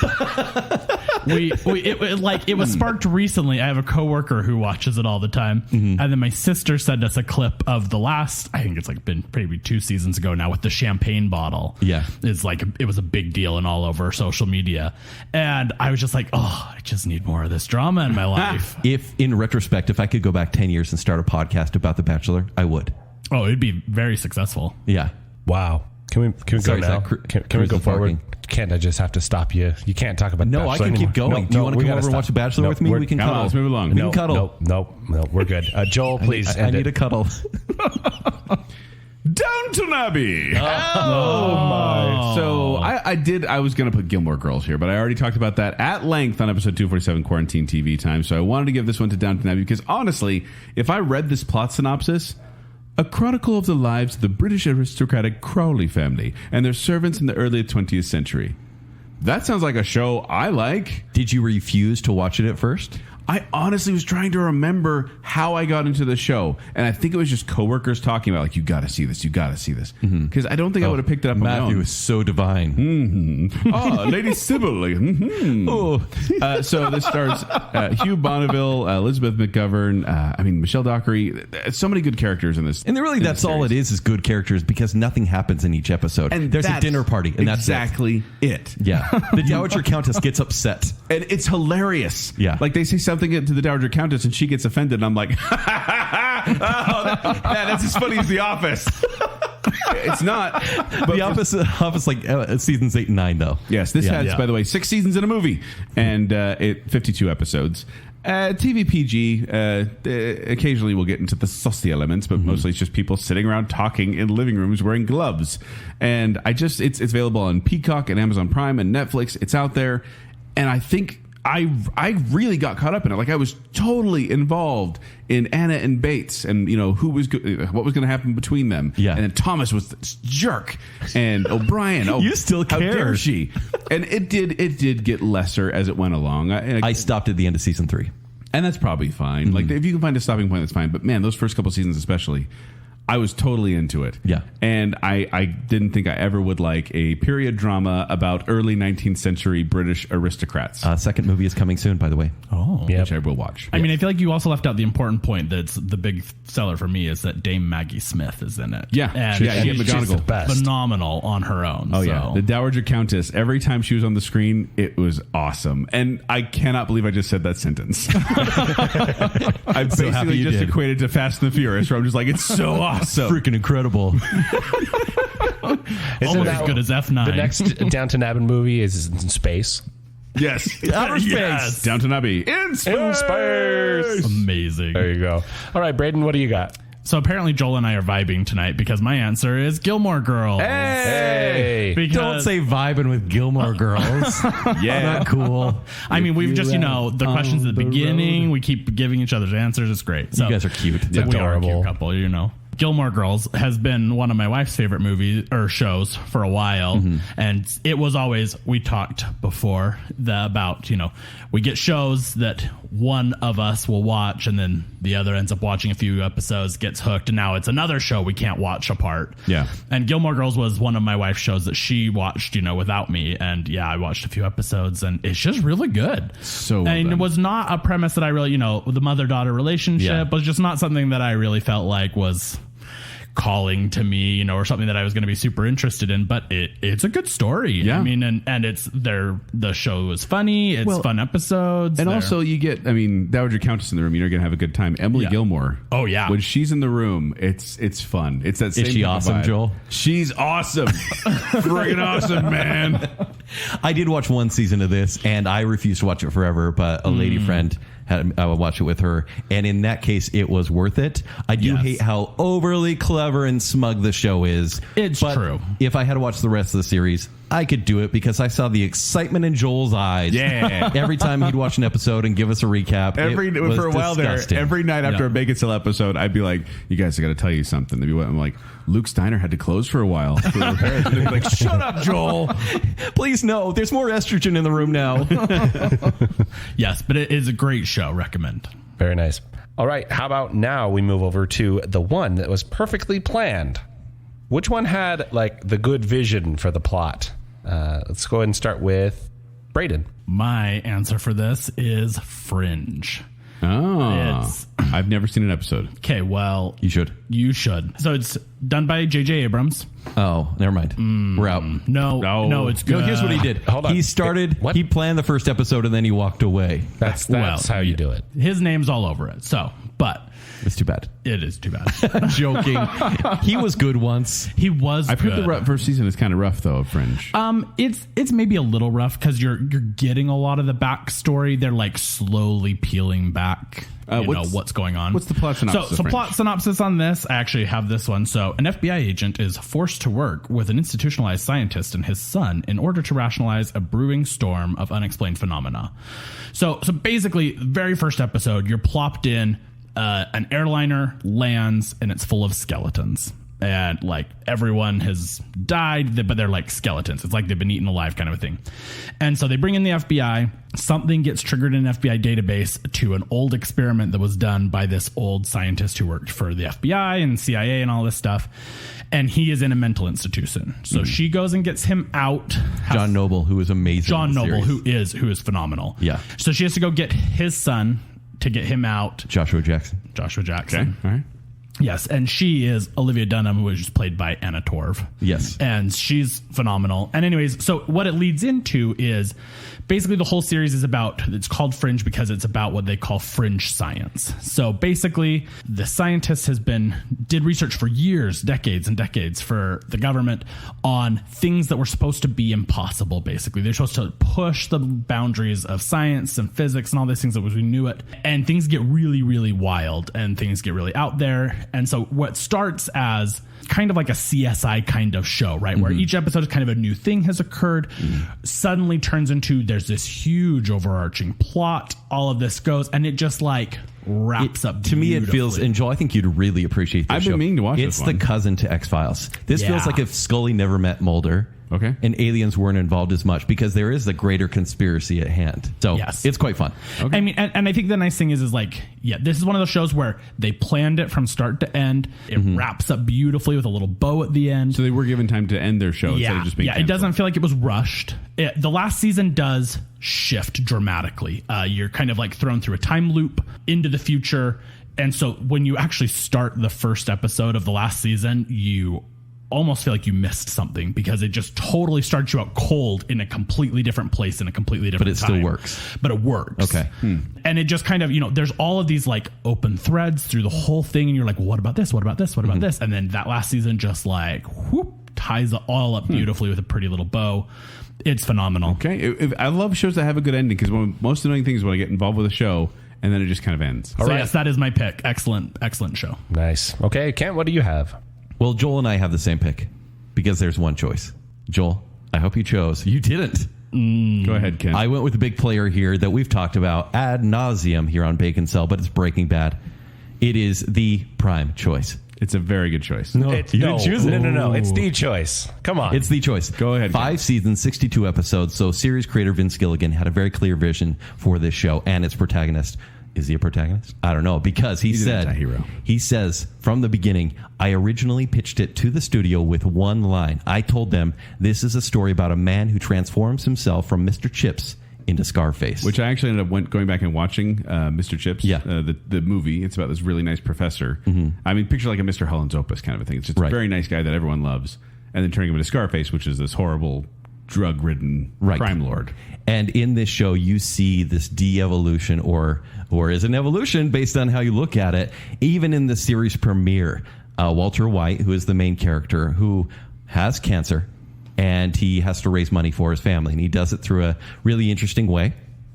It was sparked recently. I have a coworker who watches it all the time, and then my sister sent us a clip of the last. I think it's been maybe 2 seasons ago now with the champagne bottle. Yeah, it was a big deal and all over social media, and I was just like, oh, I just need more of this drama in my life. If in retrospect, if I could go back 10 years and start a podcast about The Bachelor, I would. Oh, it'd be very successful. Yeah. Wow. Can we Sorry, go now? Can we go forward? Can't I just have to stop you? You can't talk about No, I can keep going. Do you want to come over and watch The Bachelor with me? We can cuddle. Let's move along. We can cuddle. No, we're good. Joel, please. I need a cuddle. Downton Abbey. Oh my! So I was going to put Gilmore Girls here, but I already talked about that at length on episode 247 Quarantine TV Time. So I wanted to give this one to Downton Abbey because honestly, if I read this plot synopsis, a chronicle of the lives of the British aristocratic Crowley family and their servants in the early 20th century. That sounds like a show I like. Did you refuse to watch it at first? I honestly was trying to remember how I got into the show, and I think it was just coworkers talking about, like, you got to see this, because I don't think I would have picked it up on my own. Matthew is so divine. Lady Sybil. So this stars Hugh Bonneville, Elizabeth McGovern, Michelle Dockery. So many good characters in this. And really, that's all it is good characters because nothing happens in each episode. And there's a dinner party, and that's exactly it. Yeah. The Dowager Countess gets upset. And it's hilarious. Yeah. Like, they say something to the Dowager Countess, and she gets offended, and I'm like, that's as funny as The Office. It's not. But The Office seasons 8 and 9, though. Yes, this has, by the way, 6 seasons in a movie, and 52 episodes. TV PG, occasionally we'll get into the saucy elements, but mostly it's just people sitting around talking in living rooms wearing gloves. And it's available on Peacock and Amazon Prime and Netflix. It's out there. And I think I really got caught up in it. Like, I was totally involved in Anna and Bates, and what was going to happen between them. Yeah, and then Thomas was this jerk, and O'Brien. Oh, you still care? How dare she? And it did get lesser as it went along. I stopped at the end of season 3, and that's probably fine. Like, if you can find a stopping point, that's fine. But man, those first couple seasons especially, I was totally into it. Yeah. And I didn't think I ever would like a period drama about early 19th century British aristocrats. Second movie is coming soon, by the way. Oh. Which I will watch. I mean, I feel like you also left out the important point that's the big seller for me is that Dame Maggie Smith is in it. Yeah. And she's she's the best. phenomenal on her own. Oh, yeah. The Dowager Countess, every time she was on the screen, it was awesome. And I cannot believe I just said that sentence. I basically just equated to Fast and the Furious, where I'm just like, it's so awesome. Freaking incredible. Almost as good as F9. The next Downton Abbey movie is in space. Yes. Outer space. Yes. Downton Abbey. In space. Amazing. There you go. All right, Brayden, what do you got? So apparently Joel and I are vibing tonight because my answer is Gilmore Girls. Hey! Because, Don't say vibing with Gilmore Girls. Yeah. Not cool. I mean, we've just, the questions at the beginning, we keep giving each other's answers. It's great. So, you guys are cute. We are a cute couple, Gilmore Girls has been one of my wife's favorite movies or shows for a while. And it was always, we talked before about, we get shows that one of us will watch and then the other ends up watching a few episodes, gets hooked, and now it's another show we can't watch apart. Yeah. And Gilmore Girls was one of my wife's shows that she watched, without me. And yeah, I watched a few episodes and it's just really good. So well and done. It was not a premise that I really, the mother-daughter relationship was just not something that I really felt like was calling to me, or something that I was going to be super interested in, but it's a good story. Yeah. I mean, and it's the show is funny. It's fun episodes. And also you get, Dowager Countess in the room, you're going to have a good time. Emily Gilmore. Oh yeah. When she's in the room, it's fun. It's that same Is she awesome, vibe. Joel? She's awesome. Friggin' awesome, man. I did watch one season of this and I refused to watch it forever, but a lady friend I would watch it with her, and in that case it was worth it. I do hate how overly clever and smug the show is. It's true. If I had to watch the rest of the series, I could do it because I saw the excitement in Joel's eyes. Yeah. Every time he'd watch an episode and give us a recap. For a while disgusting. there, every night after a Baconsale episode, I'd be like, you guys, I got to tell you something. I'm like, Luke Steiner had to close for a while. For repairs. And they'd be like, shut up, Joel. Please, no. There's more estrogen in the room now. Yes, but it is a great show. Recommend. Very nice. All right. How about now we move over to the one that was perfectly planned? Which one had like the good vision for the plot? Let's go ahead and start with Brayden. My answer for this is Fringe. Oh, I've never seen an episode. Okay, well, You should. you should. So it's done by J.J. Abrams. Oh, never mind. We're out. No, it's good. No, here's what he did. Hold on. He started, What? he planned the first episode and then he walked away. That's Well, how you do it. His name's all over it. So, but It's too bad. it is too bad. I'm joking. He was good once. He was I've good. heard the first season is kind of rough, though, of Fringe. It's maybe a little rough because you're getting a lot of the backstory. They're like slowly peeling back. What's going on. What's the plot synopsis of So Fringe? plot synopsis on this. I actually have this one. So an FBI agent is forced to work with an institutionalized scientist and his son in order to rationalize a brewing storm of unexplained phenomena. So basically, the very first episode, you're plopped in. An airliner lands and it's full of skeletons. And like everyone has died, but they're like skeletons. It's like they've been eaten alive kind of a thing. And so they bring in the FBI. Something gets triggered in an FBI database to an old experiment that was done by this old scientist who worked for the FBI and CIA and all this stuff. And he is in a mental institution. So she goes and gets him out. John Noble, who is amazing. John in the Noble, series. who is phenomenal. Yeah. So she has to go get his son to get him out. Joshua Jackson. Joshua Jackson. Okay, all right. Yes, and she is Olivia Dunham, who is played by Anna Torv. Yes. And she's phenomenal. And anyways, so what it leads into is basically the whole series is about, it's called Fringe because it's about what they call fringe science. So basically, the scientist did research for years, decades and decades for the government on things that were supposed to be impossible, basically. They're supposed to push the boundaries of science and physics and all these things that we knew it. And things get really, really wild and things get really out there. And so what starts as kind of like a CSI kind of show, right? Where each episode is kind of a new thing has occurred, suddenly turns into there's this huge overarching plot. All of this goes and it just like wraps up. To me, it feels, and Joel, I think you'd really appreciate this I've been show. meaning to watch It's this one. the cousin to X-Files. This feels Yeah. like if Scully never met Mulder. Okay. And aliens weren't involved as much because there is a greater conspiracy at hand. So Yes. it's quite fun. I mean, and I think the nice thing is like, yeah, this is one of those shows where they planned it from start to end. It wraps up beautifully with a little bow at the end. So they were given time to end their show instead of just being it canceled. doesn't feel like it was rushed. The last season does shift dramatically. You're kind of like thrown through a time loop into the future. And so when you actually start the first episode of the last season, you almost feel like you missed something because it just totally starts you out cold in a completely different place in a completely different But it still time. works. But it works. Okay. And it just kind of, there's all of these like open threads through the whole thing. And you're like, well, what about this? What about this? What about this? And then that last season just like ties it all up beautifully with a pretty little bow. It's phenomenal. Okay. I love shows that have a good ending because most annoying thing is when I get involved with a show and then it just kind of ends. So yes, that is my pick. Excellent show. Nice. Okay, Kent, what do you have? Well, Joel and I have the same pick because there's one choice. Joel, I hope you chose. You didn't. Go ahead, Ken. I went with the big player here that we've talked about ad nauseum here on Baconsale, but it's Breaking Bad. It is the prime choice. It's a very good choice. No, You didn't choose it. No. It's the choice. Come on. It's the choice. Go ahead, 5 Ken. seasons, 62 episodes. So series creator Vince Gilligan had a very clear vision for this show and its protagonist. Is he a protagonist? I don't know, because He's an anti-hero. he says from the beginning, I originally pitched it to the studio with one line. I told them this is a story about a man who transforms himself from Mr. Chips into Scarface. Which I actually ended up going back and watching Mr. Chips, Yeah. the movie. It's about this really nice professor. I mean, picture like a Mr. Holland's Opus kind of a thing. It's just Right. a very nice guy that everyone loves. And then turning him into Scarface, which is this horrible, drug-ridden crime lord. And in this show, you see this de-evolution or is an evolution based on how you look at it. Even in the series premiere, Walter White, who is the main character, who has cancer, and he has to raise money for his family. And he does it through a really interesting way.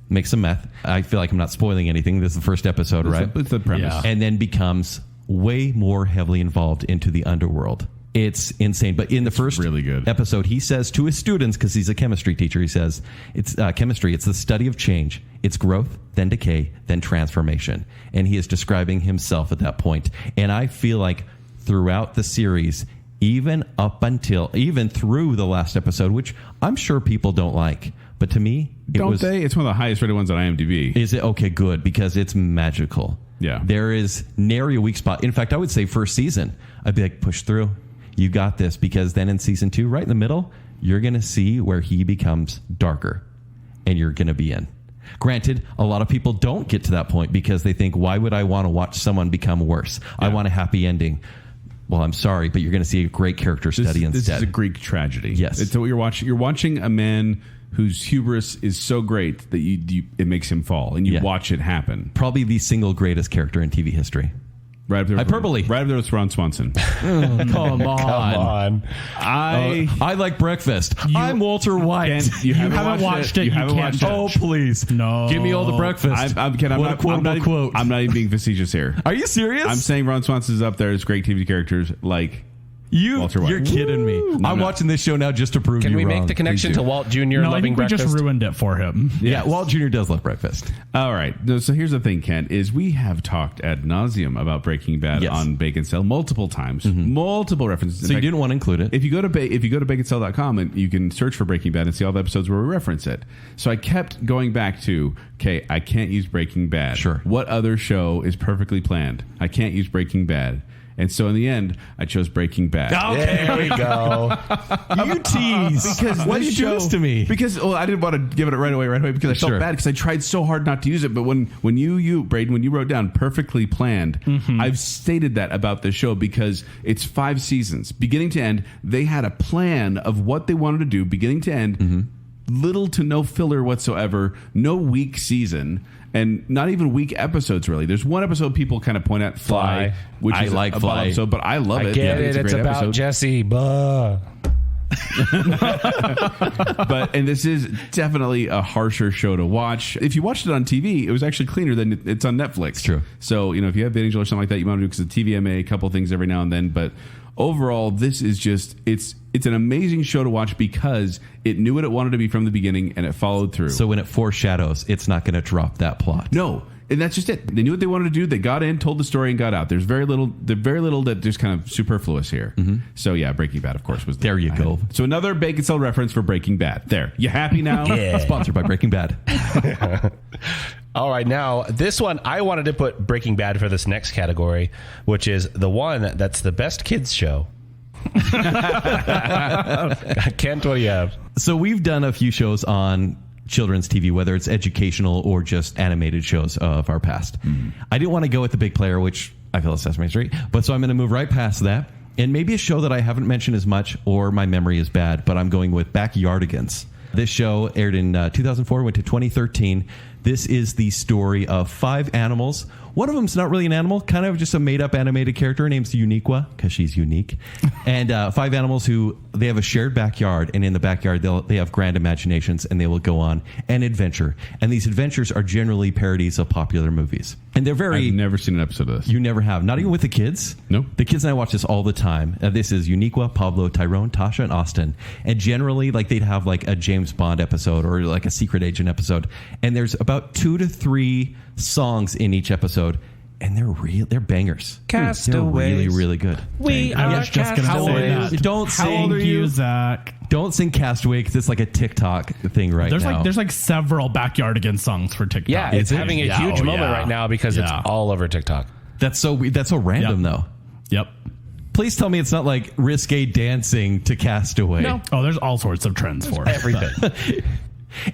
Makes some meth. I feel like I'm not spoiling anything. This is the first episode, right? It's the premise. Yeah. And then becomes way more heavily involved into the underworld. It's insane. But in the first really good. episode, he says to his students, because he's a chemistry teacher, he says, it's chemistry. It's the study of change. It's growth, then decay, then transformation. And he is describing himself at that point. And I feel like throughout the series, even through the last episode, which I'm sure people don't like. But to me, It's one of the highest rated ones on IMDb. Is it? Okay, good, because it's magical. Yeah. There is nary a weak spot. In fact, I would say first season, I'd be like, push through. You got this, because then in season 2, right in the middle, you're going to see where he becomes darker, and you're going to be in. Granted, a lot of people don't get to that point because they think, why would I want to watch someone become worse? Yeah. I want a happy ending. Well, I'm sorry, but you're going to see a great character study instead. This is a Greek tragedy. Yes. It's what you're watching. You're watching a man whose hubris is so great that it makes him fall, and you watch it happen. Probably the single greatest character in TV history. Right up there, hyperbole. Right up there with Ron Swanson. Come on. I like breakfast. I'm Walter White. You haven't watched it. You haven't watched it. Oh, please. No. Give me all the breakfast. I'm not even being facetious here. Are you serious? I'm saying Ron Swanson's up there as great TV characters like Walter White. You're kidding me. I'm watching this show now just to prove you wrong. Can we make the connection to Walt Jr. No, loving I think breakfast? we just ruined it for him. Yeah, Walt Jr. does love breakfast. All right. So here's the thing, Ken, is we have talked ad nauseum about Breaking Bad on Baconsale multiple times. Multiple references. So you didn't want to include it. If you go to baconsale.com, and you can search for Breaking Bad and see all the episodes where we reference it. So I kept going back to, okay, I can't use Breaking Bad. Sure. What other show is perfectly planned? I can't use Breaking Bad. And so in the end, I chose Breaking Bad. Okay, there we go. You tease. Because why did you do this to me? Because I didn't want to give it right away because I felt bad because I tried so hard not to use it. But when you Brayden, when you wrote down perfectly planned, I've stated that about the show because it's 5 seasons, beginning to end. They had a plan of what they wanted to do, beginning to end. Little to no filler whatsoever, no weak season, and not even weak episodes, really. There's one episode people kind of point at, Fly, which I is like a Fly. episode, but I love it. I get it. It's about episode. Jesse. Buh. And this is definitely a harsher show to watch. If you watched it on TV, it was actually cleaner than it's on Netflix. It's true. So, if you have binge or something like that, you want to do because the TVMA, a couple things every now and then, but overall, this is just it's an amazing show to watch because it knew what it wanted to be from the beginning and it followed through. So when it foreshadows, it's not going to drop that plot. No, and that's just it. They knew what they wanted to do. They got in, told the story, and got out. There's very little that just kind of superfluous here. So yeah, Breaking Bad, of course, was there. You go. So another Baconsale reference for Breaking Bad. There, you happy now? Yeah. Sponsored by Breaking Bad. All right, now this one, I wanted to put Breaking Bad for this next category, which is the one that's the best kids show. Kent, what do you have? So we've done a few shows on children's TV, whether it's educational or just animated shows of our past. I didn't want to go with the big player, which I feel is Sesame Street, but so I'm going to move right past that. And maybe a show that I haven't mentioned as much or my memory is bad, but I'm going with Backyardigans. This show aired in 2004, went to 2013. This is the story of 5 animals. One of them's not really an animal, kind of just a made-up animated character. Her name's Uniqua, because she's unique. And 5 animals who, they have a shared backyard, and in the backyard they have grand imaginations, and they will go on an adventure. And these adventures are generally parodies of popular movies. And they're very... I've never seen an episode of this. You never have? Not even with the kids? No. The kids and I watch this all the time. This is Uniqua, Pablo, Tyrone, Tasha, and Austin. And generally, they'd have a James Bond episode or a secret agent episode. And there's about 2 to 3 songs in each episode. And they're bangers. Castaways. They're really, really good. We I are was just going to say that. Don't Thank sing. you, Zach. Don't sing Castaway because it's like a TikTok thing right now. There's several Backyardigans songs for TikTok. Yeah, it's having a huge moment right now because it's all over TikTok. That's so random though. Yep. Please tell me it's not like risque dancing to Castaway. No. Oh, there's all sorts of trends for it. Everything.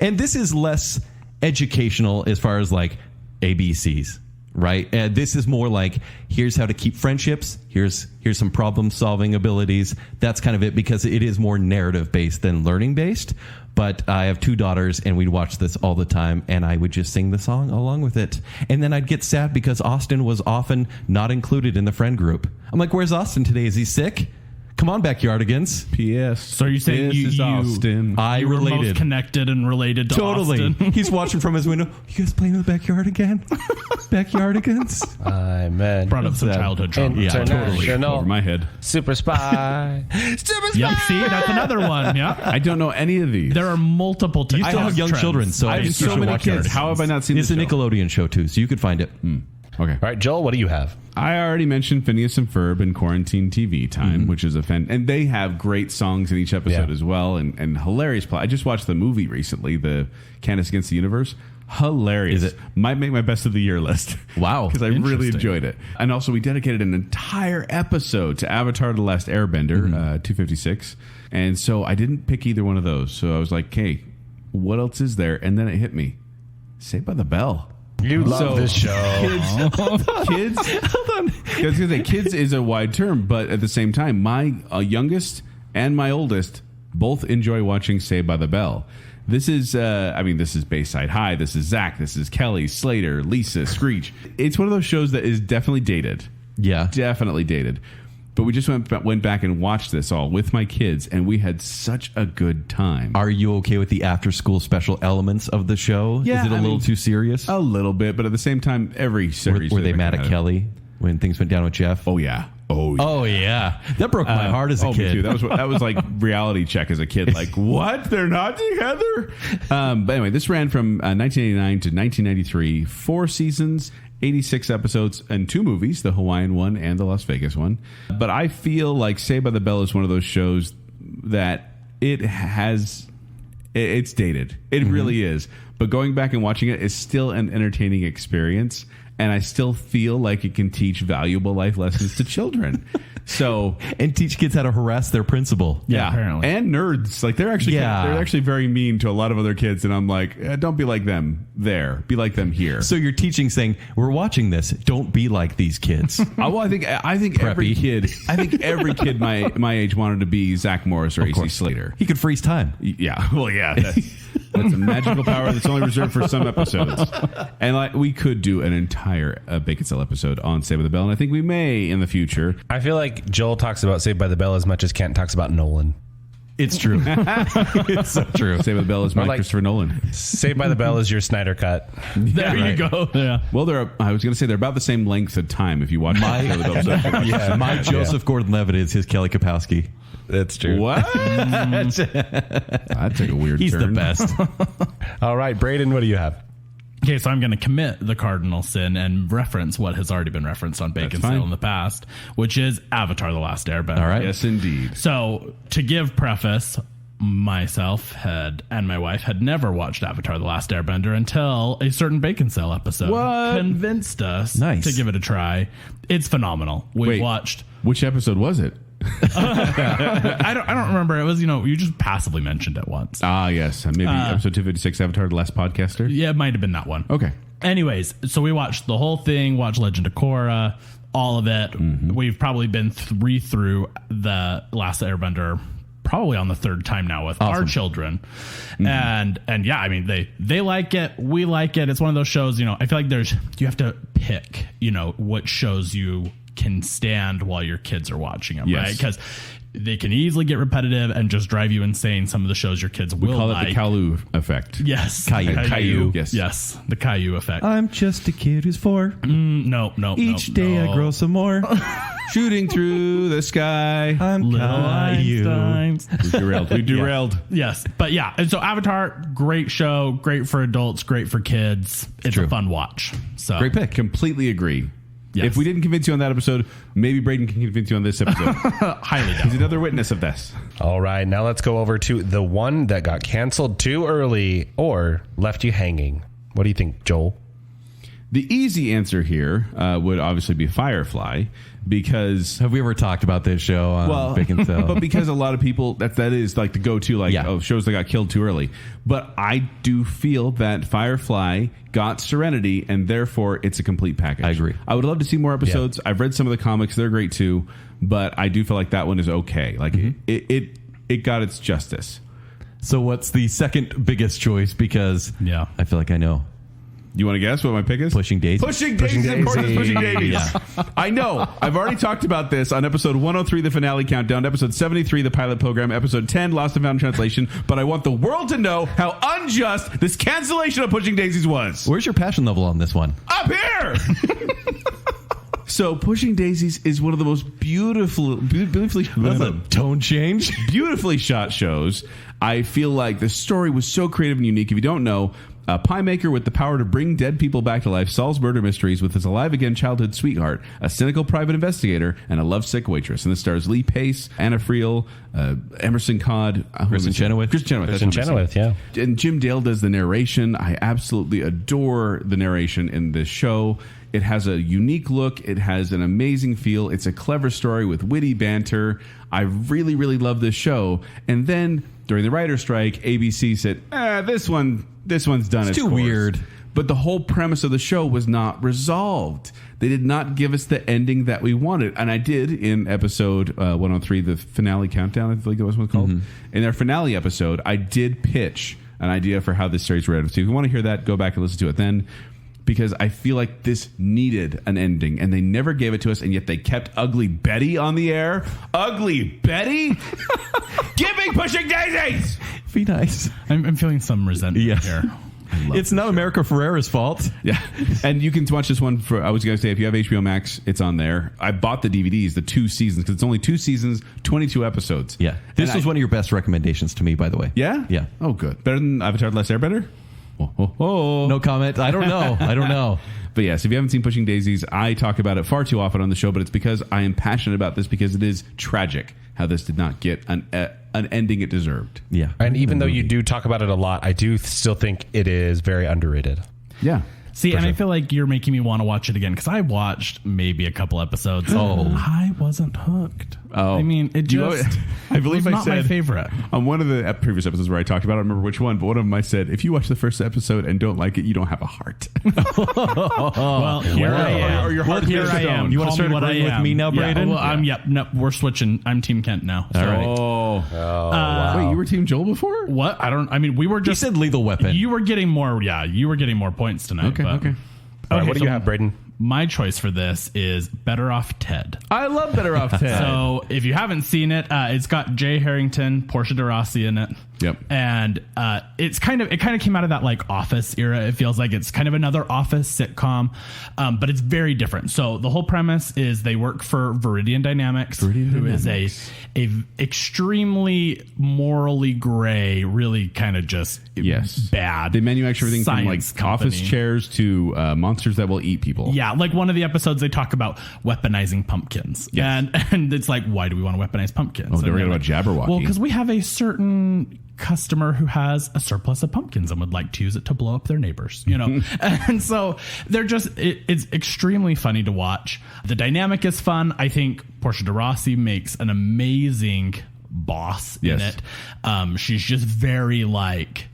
And this is less educational as far as ABCs, right? This is more like, here's how to keep friendships. Here's some problem solving abilities. That's kind of it because it is more narrative based than learning based. But I have 2 daughters and we'd watch this all the time and I would just sing the song along with it. And then I'd get sad because Austin was often not included in the friend group. I'm like, where's Austin today? Is he sick? Come on, Backyardigans. P.S. So are you saying this is Austin. you were most connected and related to Totally. Austin? He's watching from his window. You guys playing in the backyard again? Backyardigans? Amen. Brought up some childhood trauma. Yeah, totally. International Over my head. Super Spy. Super Spy. Yep, see, that's another one. Yeah. I don't know any of these. There are multiple TikTok You still have young trends. children, so I have so many kids. How have I not seen It's this a show? Nickelodeon show, too, so you could find it. Okay. All right, Joel, what do you have? I already mentioned Phineas and Ferb and Quarantine TV Time, which is and they have great songs in each episode as well, and hilarious plot. I just watched the movie recently, the Candace Against the Universe. Hilarious. Is it? Might make my best of the year list. Wow. Because I really Interesting. enjoyed it. And also we dedicated an entire episode to Avatar The Last Airbender, 256. And so I didn't pick either one of those. So I was like, hey, what else is there? And then it hit me. Saved by the Bell. You love this show. Kids. Hold on. I was going to say, kids is a wide term, but at the same time, my youngest and my oldest both enjoy watching Saved by the Bell. This is, this is Bayside High. This is Zach. This is Kelly, Slater, Lisa, Screech. It's one of those shows that is definitely dated. Yeah. Definitely dated. But we just went back and watched this all with my kids, and we had such a good time. Are you okay with the after-school special elements of the show? Yeah, Is it a little too serious? A little bit, but at the same time, every series... Were they mad at Kelly when things went down with Jeff? Oh, yeah. Oh, yeah. That broke my heart as a Me kid. too. That was like reality check as a kid. Like, what? They're not together? But anyway, this ran from 1989 to 1993. 4 seasons, 86 episodes, and 2 movies, the Hawaiian one and the Las Vegas one. But I feel like Saved by the Bell is one of those shows that it's dated. It really is. But going back and watching it is still an entertaining experience. And I still feel like it can teach valuable life lessons to children. So And teach kids how to harass their principal. Yeah, apparently. and nerds, like they're actually very mean to a lot of other kids, and I'm like, don't be like them there, be like them here. So you're teaching, saying, we're watching this, don't be like these kids. Well, I think every kid my age wanted to be Zach Morris or AC Slater. He could freeze time. Yeah, well, yeah, that's a magical power that's only reserved for some episodes. And we could do an entire Baconsale episode on Saved by the Bell, and I think we may in the future. I feel like Joel talks about Saved by the Bell as much as Kent talks about Nolan. It's true. It's so true. Saved by the Bell is my like- Christopher Nolan. Saved by the Bell is your Snyder cut. There you go. Yeah. Well, I was going to say they're about the same length of time if you watch Saved by the Bell. Yeah, my Joseph Gordon-Levitt is his Kelly Kapowski. That's true. What? That took a weird He's turn. the best. All right, Brayden, what do you have? Okay, so I'm going to commit the cardinal sin and reference what has already been referenced on fine. Baconsale in the past, which is Avatar: The Last Airbender. All right. Yes, indeed. So, to give preface, myself and my wife had never watched Avatar: The Last Airbender until a certain Baconsale episode What? convinced us Nice. to give it a try. It's phenomenal. We Wait. watched. Which episode was it? I don't remember. It was, you just passively mentioned it once. Ah, yes. Maybe episode 256, Avatar, The Last Podcaster. Yeah, it might have been that one. Okay. Anyways, so we watched the whole thing, watched Legend of Korra, all of it. We've probably been through the Last Airbender probably on the 3rd time now with our children. And yeah, I mean, they like it. We like it. It's one of those shows, I feel like you have to pick, what shows you can stand while your kids are watching them, Yes. right? Because they can easily get repetitive and just drive you insane. Some of the shows your kids will We call like. it the Caillou effect. Yes. Caillou. Yes. The Caillou effect. I'm just a kid who's 4. No. Each day I grow some more. Shooting through the sky. I'm Little Caillou. Einsteins. We derailed. Yes. But yeah. And so Avatar, great show, great for adults, great for kids. It's True. a fun watch. So Great pick. Completely agree. Yes. If we didn't convince you on that episode, maybe Brayden can convince you on this episode. highly He's doubt. another witness of this. All right, now let's go over to the one that got canceled too early or left you hanging. What do you think, Joel? The easy answer here would obviously be Firefly, because Have we ever talked about this show on Baconsale? but because a lot of people that is like the go-to, like shows that got killed too early. But I do feel that Firefly got Serenity, and therefore it's a complete package. I agree. I would love to see more episodes. I've read some of the comics; they're great too. But I do feel like that one is okay. Like it got its justice. So what's the second biggest choice? Because I feel like I know. You want to guess what my pick is? Pushing Daisy. Pushing Daisy. Of course, it's Pushing Daisy. Yeah. I know. I've already talked about this on episode 103, the finale countdown, episode 73, the pilot program, episode 10, Lost and Found Translation. But I want the world to know how unjust this cancellation of Pushing Daisies was. Where's your passion level on this one? Up here! So, Pushing Daisies is one of the most beautifully Tone change. beautifully shot shows. I feel like the story was so creative and unique. If you don't know, A pie maker with the power to bring dead people back to life solves murder mysteries with his alive-again childhood sweetheart, a cynical private investigator, and a lovesick waitress. And this stars Lee Pace, Anna Friel, Emerson Codd, Kristen Chenoweth. Kristen Chenoweth, yeah. And Jim Dale does the narration. I absolutely adore the narration in this show. It has a unique look. It has an amazing feel. It's a clever story with witty banter. I really, really love this show. And then during the writer's strike, ABC said, this one's done. It's too weird. But the whole premise of the show was not resolved. They did not give us the ending that we wanted. And I did in episode 103, the finale countdown, I think that was what it's called. In our finale episode, I did pitch an idea for how this series read. So if you want to hear that, go back and listen to it then. Because I feel like this needed an ending, and they never gave it to us, and yet they kept Ugly Betty on the air. Ugly Betty? Give me Pushing Daisies! Be nice. I'm feeling some resentment here. It's not America Ferrera's fault. Yeah. And you can watch this one for, I was going to say, if you have HBO Max, it's on there. I bought the DVDs, the 2 seasons, because it's only 2 seasons, 22 episodes. Yeah. This was one of your best recommendations to me, by the way. Yeah? Yeah. Oh, good. Better than Avatar: The Last Airbender? Oh. No comment. I don't know. But yes, if you haven't seen Pushing Daisies, I talk about it far too often on the show, but it's because I am passionate about this, because it is tragic how this did not get an ending it deserved. Yeah. And even though you do talk about it a lot, I do still think it is very underrated. Yeah. See, and I feel like you're making me want to watch it again, because I watched maybe a couple episodes. Oh. I wasn't hooked. Oh. I mean, it just I believe was I not said my favorite. On one of the previous episodes where I talked about it, I don't remember which one, but one of them I said, if you watch the first episode and don't like it, you don't have a heart. Well, here I am. Or your heart Here is I stone. am. You wanna Call start me what agreeing I with am. me now, Yeah, Brayden? well, no, we're switching. I'm Team Kent now. All right. Oh. Wait, you were Team Joel before? What? We were He just. said Lethal Weapon. You were getting more. Yeah, you were getting more points tonight. Okay. All right, what do so you have, Brayden? My choice for this is Better Off Ted. I love Better Off Ted. So if you haven't seen it, it's got Jay Harrington, Portia de Rossi in it. Yep. And it kind of came out of that like Office era. It feels like it's kind of another Office sitcom, but it's very different. So the whole premise is they work for Viridian Dynamics, who is a extremely morally gray, really kind of just bad. They manufacture everything from like company. office chairs to monsters that will eat people. Yeah, like one of the episodes they talk about weaponizing pumpkins. Yes. And it's like, why do we want to weaponize pumpkins? Oh, they were they're about Jabberwocky. Well, because we have a certain customer who has a surplus of pumpkins and would like to use it to blow up their neighbors, you know? And so they're just, it's extremely funny to watch. The dynamic is fun. I think Portia de Rossi makes an amazing boss in it. She's just very like,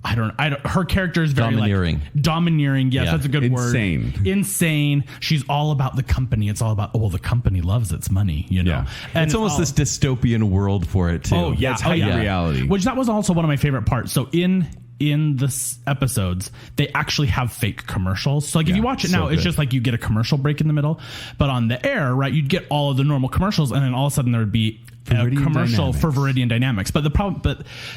I don't, her character is very domineering. Domineering. Yes, that's a good word. Insane. She's all about the company. It's all about, the company loves its money, you know? Yeah. And it's almost this dystopian world for it, too. Oh, yeah. It's heightened reality. Which that was also one of my favorite parts. So in the episodes, they actually have fake commercials. So like if you watch it now, it's just like you get a commercial break in the middle. But on the air, right, you'd get all of the normal commercials, and then all of a sudden there would be a commercial for Viridian Dynamics. But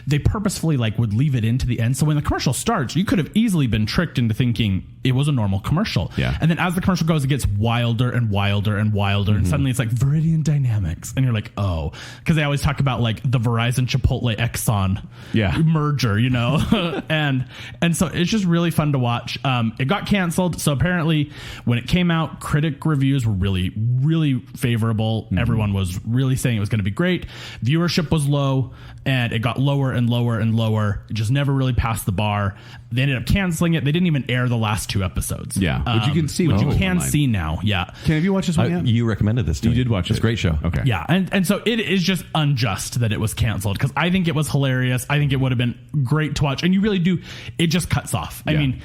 they purposefully like would leave it into the end. So when the commercial starts, you could have easily been tricked into thinking it was a normal commercial. Yeah. And then as the commercial goes, it gets wilder and wilder and wilder. And suddenly it's like Viridian Dynamics. And you're like, oh, because they always talk about like the Verizon Chipotle Exxon merger, you know? and so it's just really fun to watch. It got canceled. So apparently when it came out, critic reviews were really, really favorable. Everyone was really saying it was going to be great. Viewership was low, and it got lower and lower and lower. It just never really passed the bar. They ended up canceling it. They didn't even air the last 2 episodes. Yeah, which you can see. Which you can online. see now. Yeah. Ken, have you watched this one yet? You recommended this to me. You did watch it. It's a great show. Okay. Yeah, and so it is just unjust that it was canceled, because I think it was hilarious. I think it would have been great to watch, and you really do. It just cuts off. I mean,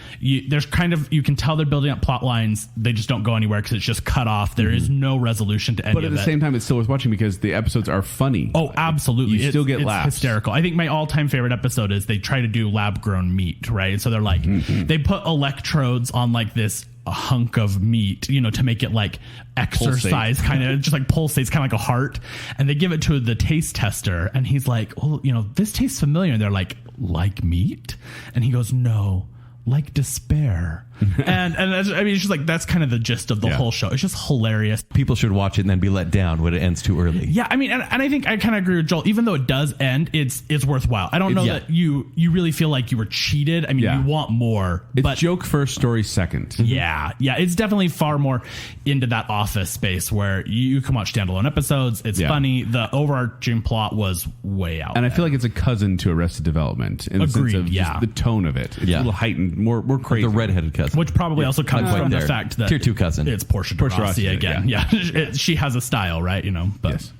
there's kind of, you can tell they're building up plot lines. They just don't go anywhere because it's just cut off. There is no resolution to any of it. But at the same time, it's still worth watching because the episodes are funny. Oh, absolutely. You still get it's laughs. Hysterical. I think my all-time favorite episode is they try to do lab-grown meat, right? So they're like, they put electrodes on like this hunk of meat, you know, to make it like exercise kind of, just like pulsates, kind of like a heart. And they give it to the taste tester, and he's like, well, you know, this tastes familiar. And they're like meat? And he goes, no, like despair. and that's, I mean, it's just like that's kind of the gist of the whole show. It's just hilarious. People should watch it and then be let down when it ends too early. Yeah, I mean, and I think I kind of agree with Joel. Even though it does end, it's worthwhile. I don't know that you really feel like you were cheated. I mean, you want more. It's joke first, story second. Yeah, it's definitely far more into that Office space where you can watch standalone episodes. It's funny. The overarching plot was way out. And I feel like it's a cousin to Arrested Development in the sense of just the tone of it. It's a little heightened, more crazy. The redheaded cousin. Which probably also comes from the there. fact that Tier 2 cousin. It's Portia de Rossi again. Yeah. She has a style, right? You know. But. Yes.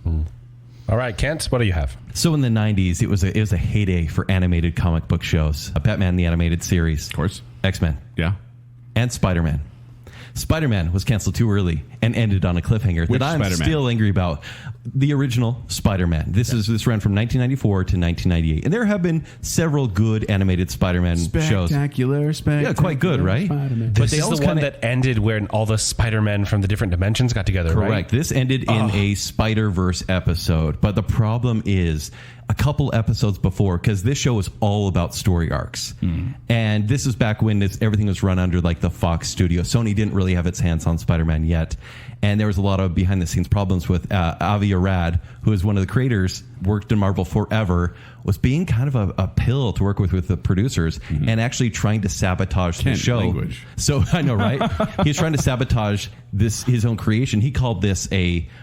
All right, Kent, what do you have? So in the 90s, it was a heyday for animated comic book shows. Batman the Animated Series. Of course. X-Men. Yeah. And Spider-Man. Spider-Man was canceled too early and ended on a cliffhanger that I'm still angry about. The original Spider-Man. This ran from 1994 to 1998. And there have been several good animated Spider-Man shows. Spectacular. Yeah, quite good, right? But this is the one that ended when all the Spider-Men from the different dimensions got together, correct. right? This ended in a Spider-Verse episode. But the problem is a couple episodes before, because this show was all about story arcs. And this is back when everything was run under like the Fox studio. Sony didn't really have its hands on Spider-Man yet. And there was a lot of behind-the-scenes problems with Avi Arad, who is one of the creators, worked in Marvel forever, was being kind of a pill to work with the producers and actually trying to sabotage the show. Language. So I know, right? He's trying to sabotage his own creation. He called this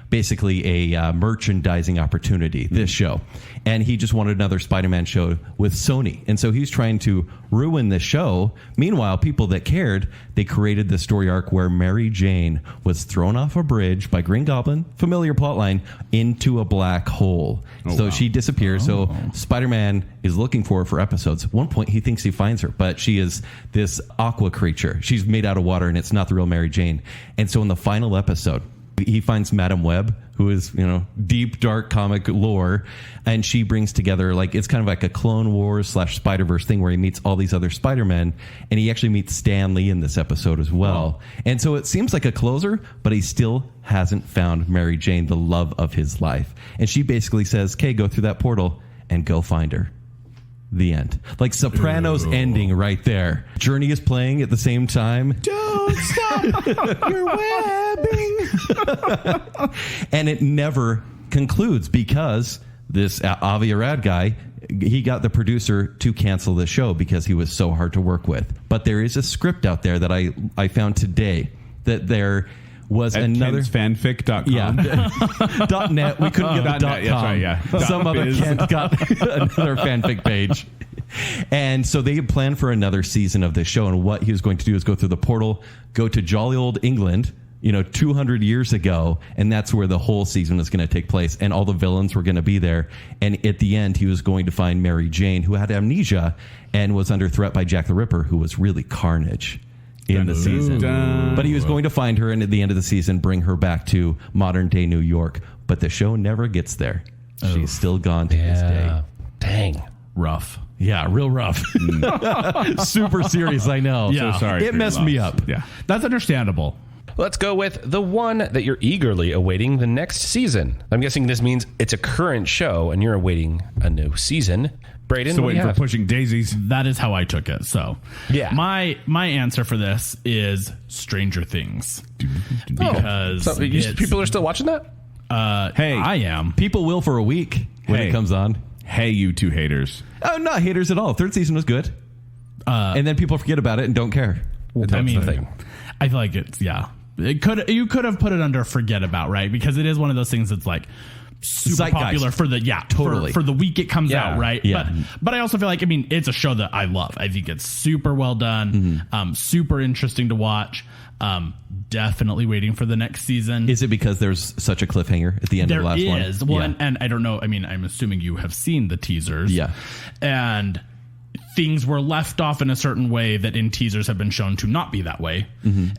basically a merchandising opportunity, this show. And he just wanted another Spider-Man show with Sony. And so he's trying to ruin the show. Meanwhile, people that cared, they created the story arc where Mary Jane was thrown off a bridge by Green Goblin, familiar plotline, into a black hole. She disappears. So Spider-Man is looking for her for episodes. At one point, he thinks he finds her, but she is this aqua creature. She's made out of water, and it's not the real Mary Jane. And so in the final episode, he finds Madam Web, who is, deep, dark comic lore, and she brings together, it's kind of like a Clone Wars / Spider-Verse thing where he meets all these other Spider-Men, and he actually meets Stan Lee in this episode as well. And so it seems like a closer, but he still hasn't found Mary Jane, the love of his life. And she basically says, okay, go through that portal and go find her. The end. Like Sopranos ending right there. Journey is playing at the same time. Don't stop your webbing. And it never concludes because this Avi Arad guy, he got the producer to cancel the show because he was so hard to work with. But there is a script out there that I found today that there was at another fanfic.com. Yeah. .net. We couldn't get the .com. That's right, yeah. Some other Kent got another fanfic page. And so they had planned for another season of this show, and what he was going to do is go through the portal, go to jolly old England, 200 years ago, and that's where the whole season was going to take place, and all the villains were going to be there. And at the end, he was going to find Mary Jane, who had amnesia and was under threat by Jack the Ripper, who was really Carnage in the season. But he was going to find her and at the end of the season bring her back to modern day New York. But the show never gets there. She's still gone to this day. Dang. Rough. Yeah, real rough. Super serious, I know. Yeah. So sorry. It messed me up. Yeah. That's understandable. Let's go with the one that you're eagerly awaiting the next season. I'm guessing this means it's a current show and you're awaiting a new season. Brayden, So what do you waiting for have? Pushing Daisies. That is how I took it. So, Yeah. my answer for this is Stranger Things because So people are still watching that? Hey, I am. People will for a week when Hey. it comes on. Hey, you two haters. Oh, not haters at all. Third season was good. And then people forget about it and don't care. I mean, the thing. I feel like it's you could have put it under forget about, right? Because it is one of those things that's like super Zeitgeist. popular for the Totally. for the week it comes Yeah. out, right? Yeah. But I also feel like it's a show that I love. I think it's super well done, super interesting to watch. Definitely waiting for the next season. Is it because there's such a cliffhanger at the end of the last one? There is. Well, Yeah. and I don't know. I mean, I'm assuming you have seen the teasers. Yeah. And things were left off in a certain way that in teasers have been shown to not be that way.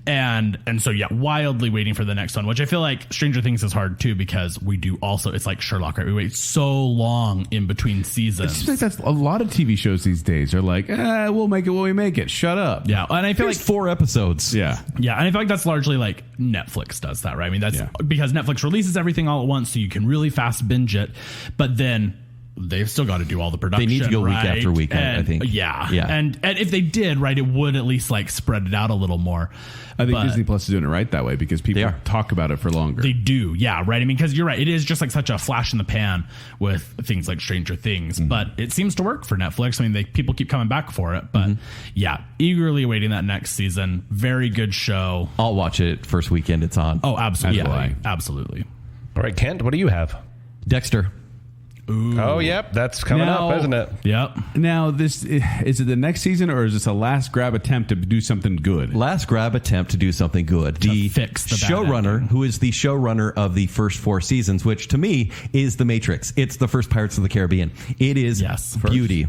And so, wildly waiting for the next one, which I feel like Stranger Things is hard too, because we do also, it's like Sherlock, right? We wait so long in between It seasons. seems like that's a lot of TV shows these days are like, we'll make it when we make it. Shut up. Yeah. And I feel There's like 4 episodes. Yeah. Yeah, and I feel like that's largely like Netflix does that, right? I mean, that's Yeah. because Netflix releases everything all at once, so you can really fast binge it. But then they've still got to do all the production. They need to go week after week, I think. Yeah. Yeah. And if they did, right, it would at least like spread it out a little more. I think But Disney Plus is doing it right that way because people talk about it for longer. they do. Yeah. Right. I mean, because you're right. It is just like such a flash in the pan with things like Stranger Things, but it seems to work for Netflix. I mean, people keep coming back for it, but yeah, eagerly awaiting that next season. Very good show. I'll watch it first weekend it's on. Oh, absolutely. As will I. Absolutely. All right, Kent, what do you have? Dexter. Ooh. Oh, yep, that's coming up, isn't it? Yep. Now, is it the next season or is this a last grab attempt to do something good? Last grab attempt to do something good. To fix the bad showrunner, ending. who is the showrunner of the first 4 seasons, which to me is The Matrix. It's the first Pirates of the Caribbean. It is beauty.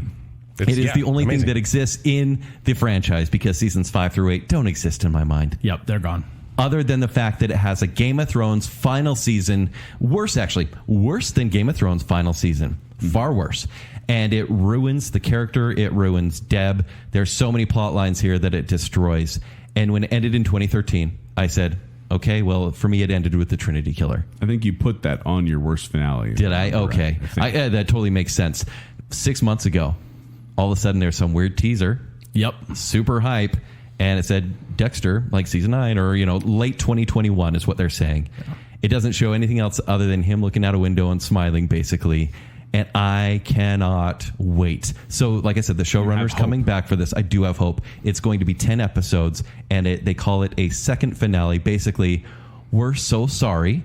It is the only thing that exists in the franchise because seasons 5 through 8 don't exist in my mind. Yep. They're gone. Other than the fact that it has a Game of Thrones final season, worse than Game of Thrones final season, far worse. And it ruins the character, it ruins Deb. There's so many plot lines here that it destroys. And when it ended in 2013, I said, okay, well, for me, it ended with the Trinity Killer. I think you put that on your worst finale. Did I? Okay. That totally makes sense. 6 months ago, all of a sudden there's some weird teaser. Yep. Super hype. And it said Dexter, like season 9 or, late 2021 is what they're saying. Yeah. It doesn't show anything else other than him looking out a window and smiling, basically. And I cannot wait. So, like I said, the showrunner's coming back for this. I do have hope. It's going to be 10 episodes, and they call it a second finale. Basically, we're so sorry.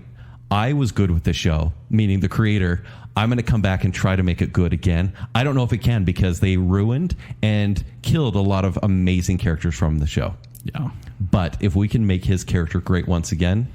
I was good with the show, meaning the creator. I'm going to come back and try to make it good again. I don't know if it can because they ruined and killed a lot of amazing characters from the show. Yeah. But if we can make his character great once again,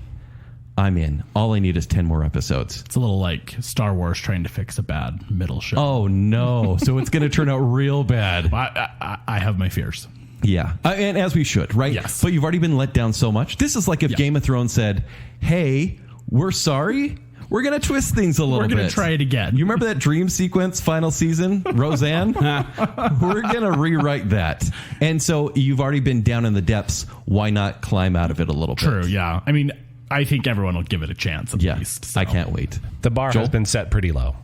I'm in. All I need is 10 more episodes. It's a little like Star Wars trying to fix a bad middle show. Oh, no. So it's going to turn out real bad. I have my fears. Yeah. And as we should, right? Yes. But you've already been let down so much. This is like if Game of Thrones said, hey, we're sorry. We're going to twist things a little bit. We're going to try it again. You remember that dream sequence final season, Roseanne? We're going to rewrite that. And so you've already been down in the depths. Why not climb out of it a little bit? True, yeah. I mean, I think everyone will give it a chance at least. So. I can't wait. The bar has been set pretty low.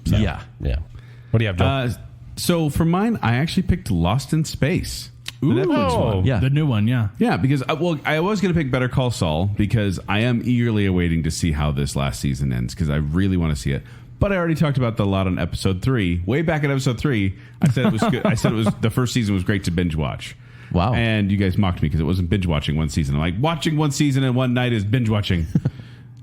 So, yeah. What do you have, Joel? So for mine, I actually picked Lost in Space. The Netflix one. Yeah. The new one, yeah. Yeah, because I was going to pick Better Call Saul because I am eagerly awaiting to see how this last season ends because I really want to see it. But I already talked about the lot on episode 3. Way back in episode 3, I said it was good. I said it was the first season was great to binge watch. Wow. And you guys mocked me because it wasn't binge watching one season. I'm like, watching one season in one night is binge watching.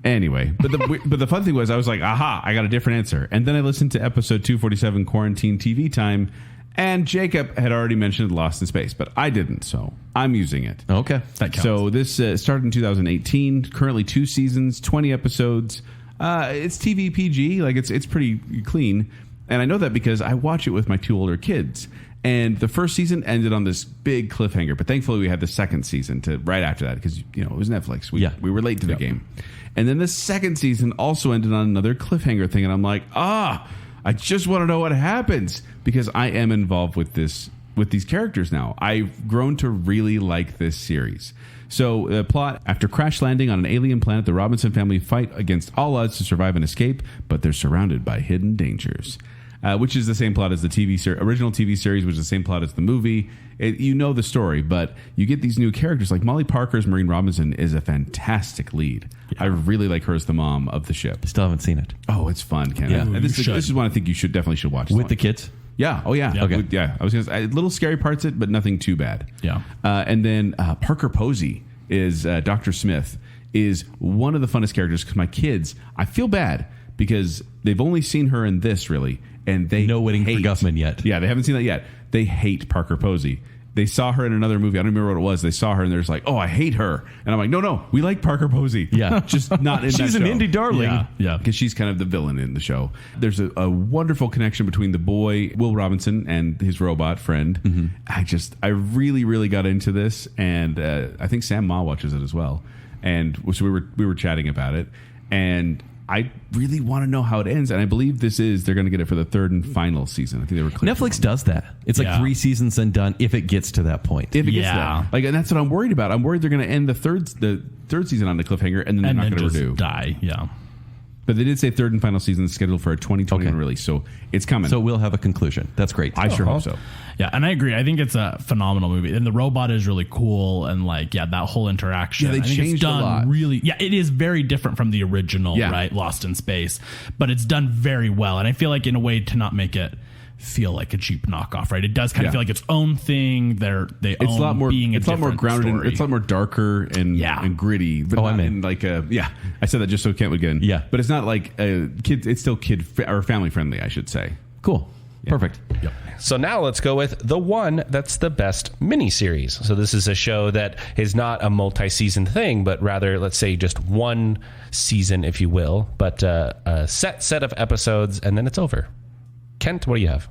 Anyway, but the fun thing was I was like, aha, I got a different answer. And then I listened to episode 247 Quarantine TV Time. And Jacob had already mentioned Lost in Space, but I didn't, so I'm using it. Okay. That counts. So this started in 2018, currently 2 seasons, 20 episodes. It's TV PG, like it's pretty clean. And I know that because I watch it with my 2 older kids. And the first season ended on this big cliffhanger, but thankfully we had the second season right after that because it was Netflix. We were late to the game. And then the second season also ended on another cliffhanger thing, and I'm like, I just want to know what happens because I am involved with these characters now. I've grown to really like this series. So the plot, after crash landing on an alien planet, the Robinson family fight against all odds to survive and escape, but they're surrounded by hidden dangers. Which is the same plot as the original TV series, which is the same plot as the movie. You know the story, but you get these new characters. Like Molly Parker's Maureen Robinson is a fantastic lead. Yeah. I really like her as the mom of the ship. Still haven't seen it. Oh, it's fun, Ken. Yeah. And this is one I think you definitely should watch. With the kids? Yeah. Oh, yeah. Okay. I was going to say, little scary parts but nothing too bad. Yeah. And then Parker Posey is Dr. Smith is one of the funnest characters because my kids, I feel bad because they've only seen her in this really. And they no Winning for Guffman yet. Yeah, they haven't seen that yet. They hate Parker Posey. They saw her in another movie. I don't remember what it was. They saw her and they're just like, oh, I hate her. And I'm like, no, we like Parker Posey. Yeah. Just not in that show. She's an indie darling. Yeah. Because she's kind of the villain in the show. There's a wonderful connection between the boy, Will Robinson, and his robot friend. Mm-hmm. I really, really got into this. And I think Sam Ma watches it as well. And so we were chatting about it. And I really want to know how it ends, and I believe they're going to get it for the 3rd and final season. I think they were Netflix does that. It's like 3 seasons and done if it gets to that point. If it gets to that. And that's what I'm worried about. I'm worried they're going to end the third season on the cliffhanger, and then they're not going to redo. Die. Yeah. But they did say third and final season is scheduled for a 2021 release, so it's coming. So we'll have a conclusion. That's great. I sure hope so. Yeah, and I agree. I think it's a phenomenal movie, and the robot is really cool, and like, that whole interaction. Yeah, they I think changed it's done a lot. really. Yeah, it is very different from the original, right? Lost in Space, but it's done very well, and I feel like in a way to not make it feel like a cheap knockoff, right? It does kind of feel like its own thing. It's a lot more. It's a lot more grounded. Story. It's a lot more darker and gritty. But not in like a I said that just so Kent would get in. Yeah, but it's not like kids. It's still or family friendly, I should say. Cool. Yeah. Perfect. Yep. So now let's go with the one that's the best miniseries. So this is a show that is not a multi-season thing, but rather, let's say, just one season, if you will, but a set of episodes, and then it's over. Kent, what do you have?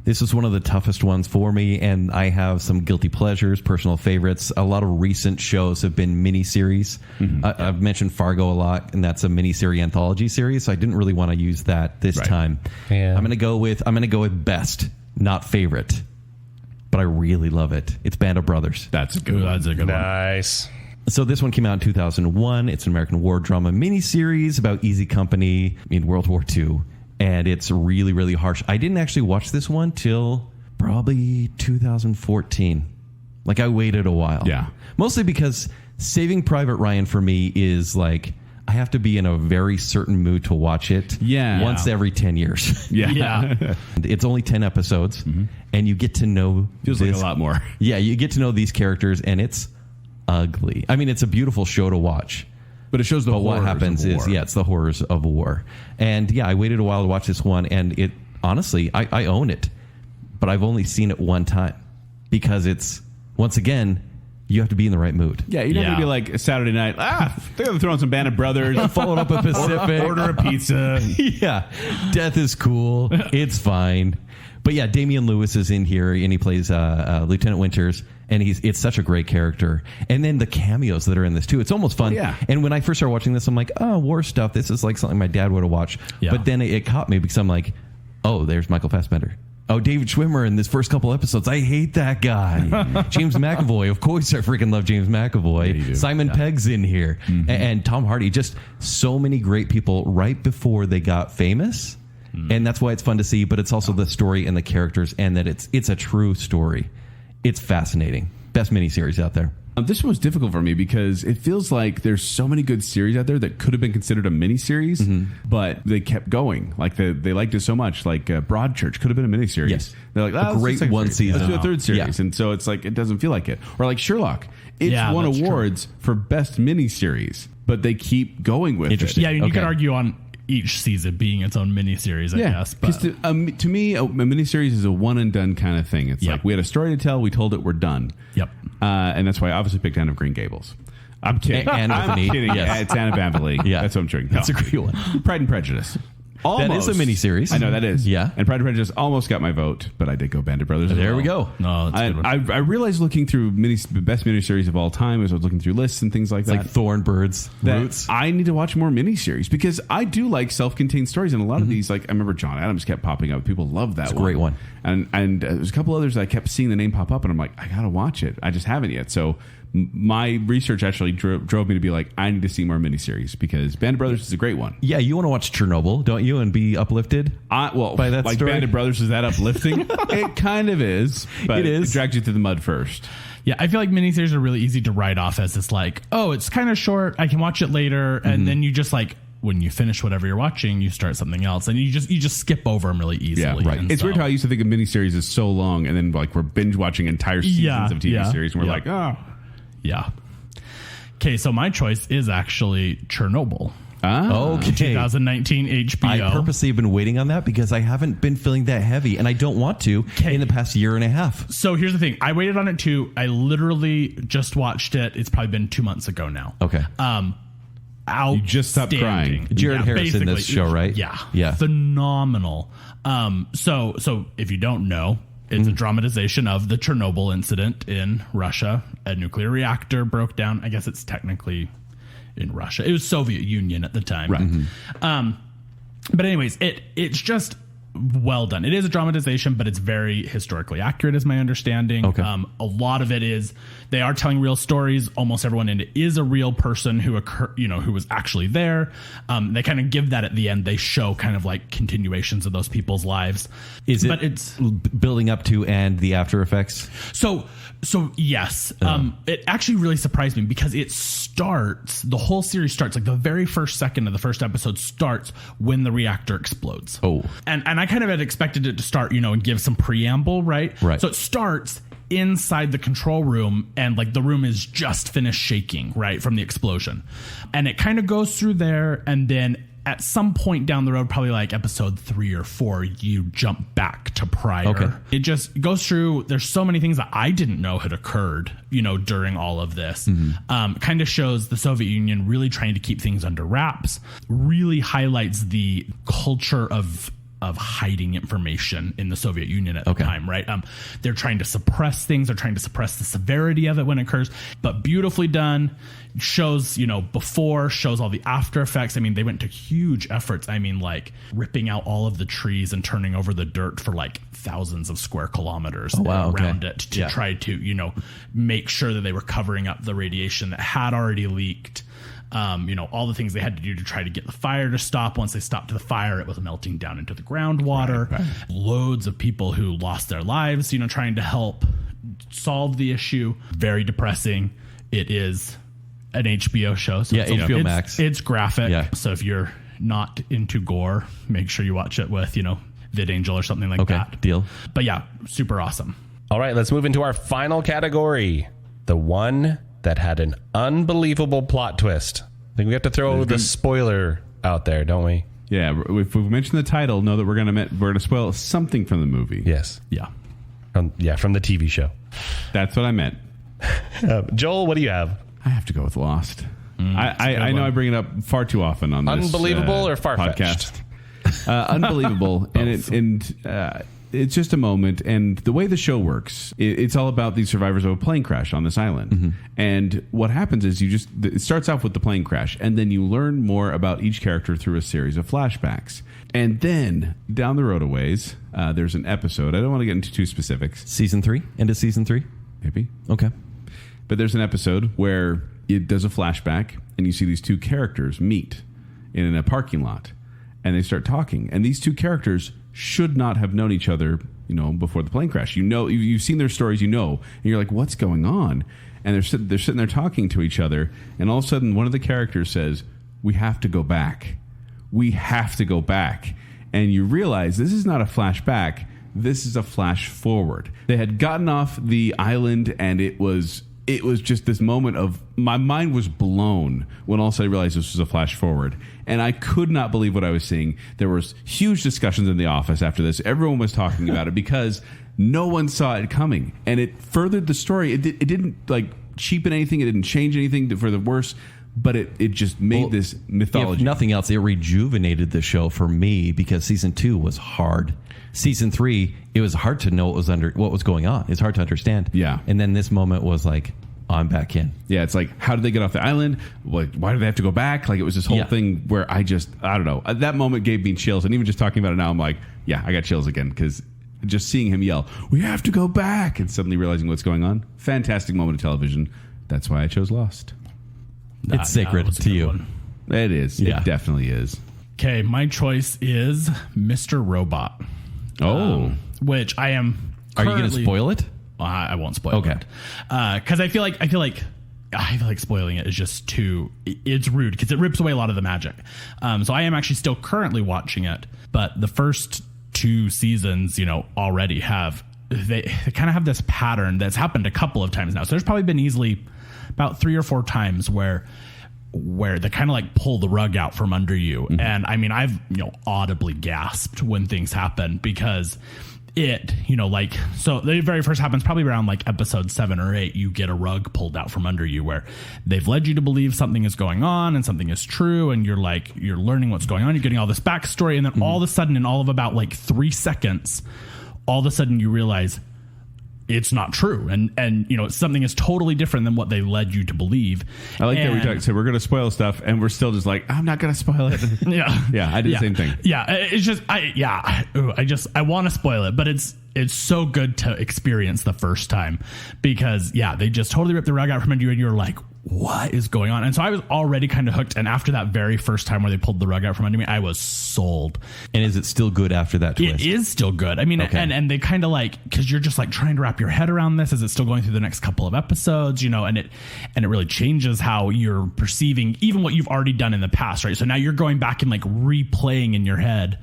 This is one of the toughest ones for me, and I have some guilty pleasures, personal favorites. A lot of recent shows have been miniseries. I've mentioned Fargo a lot, and that's a miniseries anthology series. So I didn't really want to use that this time. Yeah. I'm going to go with best, not favorite, but I really love it. It's Band of Brothers. That's a good one. That's a good one. Nice. So this one came out in 2001. It's an American war drama miniseries about Easy Company in World War II. And it's really, really harsh. I didn't actually watch this one till probably 2014. Like, I waited a while. Yeah. Mostly because Saving Private Ryan for me is like, I have to be in a very certain mood to watch it once every 10 years. Yeah. It's only 10 episodes, and you get to know... Feels like a lot more. Yeah, you get to know these characters, and it's ugly. I mean, it's a beautiful show to watch. But it shows the horrors what happens of war. is, it's the horrors of war. And I waited a while to watch this one, and it honestly, I own it, but I've only seen it one time because it's, once again, you have to be in the right mood. Yeah, you're not going to be like a Saturday night, they're going to throw on some Band of Brothers. Followed up a Pacific. Order a pizza. Yeah, death is cool. It's fine. But yeah, Damian Lewis is in here, and he plays Lieutenant Winters, and it's such a great character. And then the cameos that are in this too, it's almost fun. Yeah. And when I first started watching this, I'm like, oh, war stuff. This is like something my dad would have watched. Yeah. But then it caught me because I'm like, oh, there's Michael Fassbender. Oh, David Schwimmer in this first couple episodes. I hate that guy. James McAvoy. Of course, I freaking love James McAvoy. Yeah, Simon Pegg's in here. And Tom Hardy. Just so many great people right before they got famous. And that's why it's fun to see, but it's also the story and the characters, and that it's a true story. It's fascinating. Best miniseries out there. This one was difficult for me because it feels like there's so many good series out there that could have been considered a miniseries, but they kept going. Like they liked it so much. Like Broadchurch could have been a miniseries. Yes. They're like, A great one season. Let's do a third series. Yeah. And so it's like, it doesn't feel like it. Or like Sherlock. It's won that's awards for best miniseries, but they keep going with it. Yeah, you Okay. could argue on each season being its own miniseries, I guess. But Because to me, a miniseries is a one and done kind of thing. It's like, we had a story to tell, we told it, we're done. Yep. And that's why I obviously picked Anne of Green Gables. I'm kidding. Anthony. I'm kidding. Yes. It's Anna Vanderlee. Yeah. That's what I'm doing. That's a great one. Pride and Prejudice. That is a miniseries. I know that is. Yeah. And Pride and Prejudice almost got my vote, but I did go Band of Brothers. as There well. we go. No, that's a good one. I realized looking through best miniseries of all time as I was looking through lists and things like It's that. like Thornbirds, that Roots. I need to watch more miniseries because I do like self-contained stories, and a lot of these, like I remember John Adams kept popping up. People love that. It's a great one. And there's a couple others that I kept seeing the name pop up, and I'm like, I gotta watch it. I just haven't yet. So my research actually drove me to be like, I need to see more miniseries because Band of Brothers is a great one. Yeah, you want to watch Chernobyl, don't you, and be uplifted? By that like story? Band of Brothers, is that uplifting? It kind of is, but It is. it drags you through the mud first. Yeah, I feel like miniseries are really easy to write off as it's like, oh, it's kind of short. I can watch it later. And then you just like, when you finish whatever you're watching, you start something else. And you just skip over them really easily. Yeah, right. And It's weird how I used to think a miniseries is so long, and then like we're binge watching entire seasons of TV series, and we're like, oh. Yeah. Okay, so my choice is actually Chernobyl. Okay. 2019 HBO. I purposely have been waiting on that because I haven't been feeling that heavy, and I don't want to in the past year and a half. So here's the thing. I waited on it too. I literally just watched it. It's probably been 2 months ago now. Okay. You just stopped crying. Jared Harris in this basically. show, right? Yeah. Yeah. Phenomenal. So if you don't know, it's a dramatization of the Chernobyl incident in Russia. A nuclear reactor broke down. I guess it's technically in Russia. It was Soviet Union at the time. Right. But anyways, it's just well done. It is a dramatization, but it's very historically accurate, is my understanding. Okay. A lot of it is they are telling real stories. Almost everyone in it is a real person who was actually there. They kind of give that at the end. They show kind of like continuations of those people's lives. But it's building up to and the after effects? So yes, it actually really surprised me because the whole series starts like the very first second of the first episode starts when the reactor explodes. Oh. And I kind of had expected it to start, and give some preamble, right? Right. So it starts inside the control room and like the room is just finished shaking, right, from the explosion. And it kind of goes through there, and then at some point down the road, probably like episode 3 or 4, you jump back to prior. Okay. It just goes through. There's so many things that I didn't know had occurred, during all of this. Kind of shows the Soviet Union really trying to keep things under wraps, really highlights the culture of hiding information in the Soviet Union at the time, right? They're trying to suppress things. They're trying to suppress the severity of it when it occurs, but beautifully done. Shows, before, shows all the after effects. I mean, they went to huge efforts. I mean, like ripping out all of the trees and turning over the dirt for like thousands of square kilometers around it to try to, make sure that they were covering up the radiation that had already leaked. All the things they had to do to try to get the fire to stop. Once they stopped the fire, it was melting down into the groundwater. Right. Loads of people who lost their lives, trying to help solve the issue. Very depressing. It is an HBO show. So HBO Max. It's graphic. Yeah. So if you're not into gore, make sure you watch it with, VidAngel or something like that. Deal. But yeah, super awesome. All right, let's move into our final category. The one that had an unbelievable plot twist. I think we have to throw the spoiler out there, don't we? Yeah, if we've mentioned the title, know that we're gonna spoil something from the movie. Yes. Yeah. From the TV show. That's what I meant. Joel, what do you have? I have to go with Lost. I know I bring it up far too often on this Unbelievable or far-fetched? Podcast. Unbelievable, and it's just a moment. And the way the show works, it's all about these survivors of a plane crash on this island. And what happens is it starts off with the plane crash, and then you learn more about each character through a series of flashbacks. And then down the road a ways, there's an episode. I don't want to get into too specifics. Season 3? Into season 3? Maybe. Okay. But there's an episode where it does a flashback, and you see these two characters meet in a parking lot, and they start talking. And these two characters should not have known each other, before the plane crash. You've seen their stories, and you're like, what's going on? And they're sitting there talking to each other, and all of a sudden, one of the characters says, "We have to go back. We have to go back." And you realize this is not a flashback. This is a flash forward. They had gotten off the island, and it was just this moment of my mind was blown when all of a sudden I realized this was a flash forward. And I could not believe what I was seeing. There was huge discussions in the office after this. Everyone was talking about it because no one saw it coming. And it furthered the story. It didn't like cheapen anything. It didn't change anything for the worse. But it just made this mythology. If nothing else, it rejuvenated the show for me because season 2 was hard. Season 3, it was hard to know what was going on. It's hard to understand. Yeah. And then this moment was like, I'm back in. Yeah, it's like, how did they get off the island? Why do they have to go back? Like, it was this whole thing where I don't know. That moment gave me chills. And even just talking about it now, I'm like, yeah, I got chills again because just seeing him yell, "We have to go back," and suddenly realizing what's going on. Fantastic moment of television. That's why I chose Lost. It's sacred to you. One. It is. Yeah. It definitely is. Okay, my choice is Mr. Robot. Which I am. Are you going to spoil it? I won't spoil it. Because I feel like spoiling it is just too. It's rude because it rips away a lot of the magic. So I am actually still currently watching it, but the first 2 seasons, already have they kind of have this pattern that's happened a couple of times now. So there's probably been easily about 3 or 4 times where they kind of like pull the rug out from under you. Mm-hmm. And I mean, I've, audibly gasped when things happen because it, so the very first happens probably around like episode 7 or 8, you get a rug pulled out from under you where they've led you to believe something is going on and something is true. And you're learning what's going on. You're getting all this backstory. And then all of a sudden, in all of about like 3 seconds, all of a sudden you realize it's not true. And you know, something is totally different than what they led you to believe. I like that we said we're going to spoil stuff, and we're still just like, I'm not going to spoil it. Yeah. I did the same thing. Yeah. It's just, I want to spoil it, but it's so good to experience the first time because they just totally ripped the rug out from under you and you're like, what is going on? And so I was already kind of hooked. And after that very first time where they pulled the rug out from under me, I was sold. And is it still good after that twist? It is still good. I mean, Okay. and they kind of like, because you're just like trying to wrap your head around this as it's still going through the next couple of episodes, you know, and it really changes how you're perceiving even what you've already done in the past, right? So now you're going back and like replaying in your head,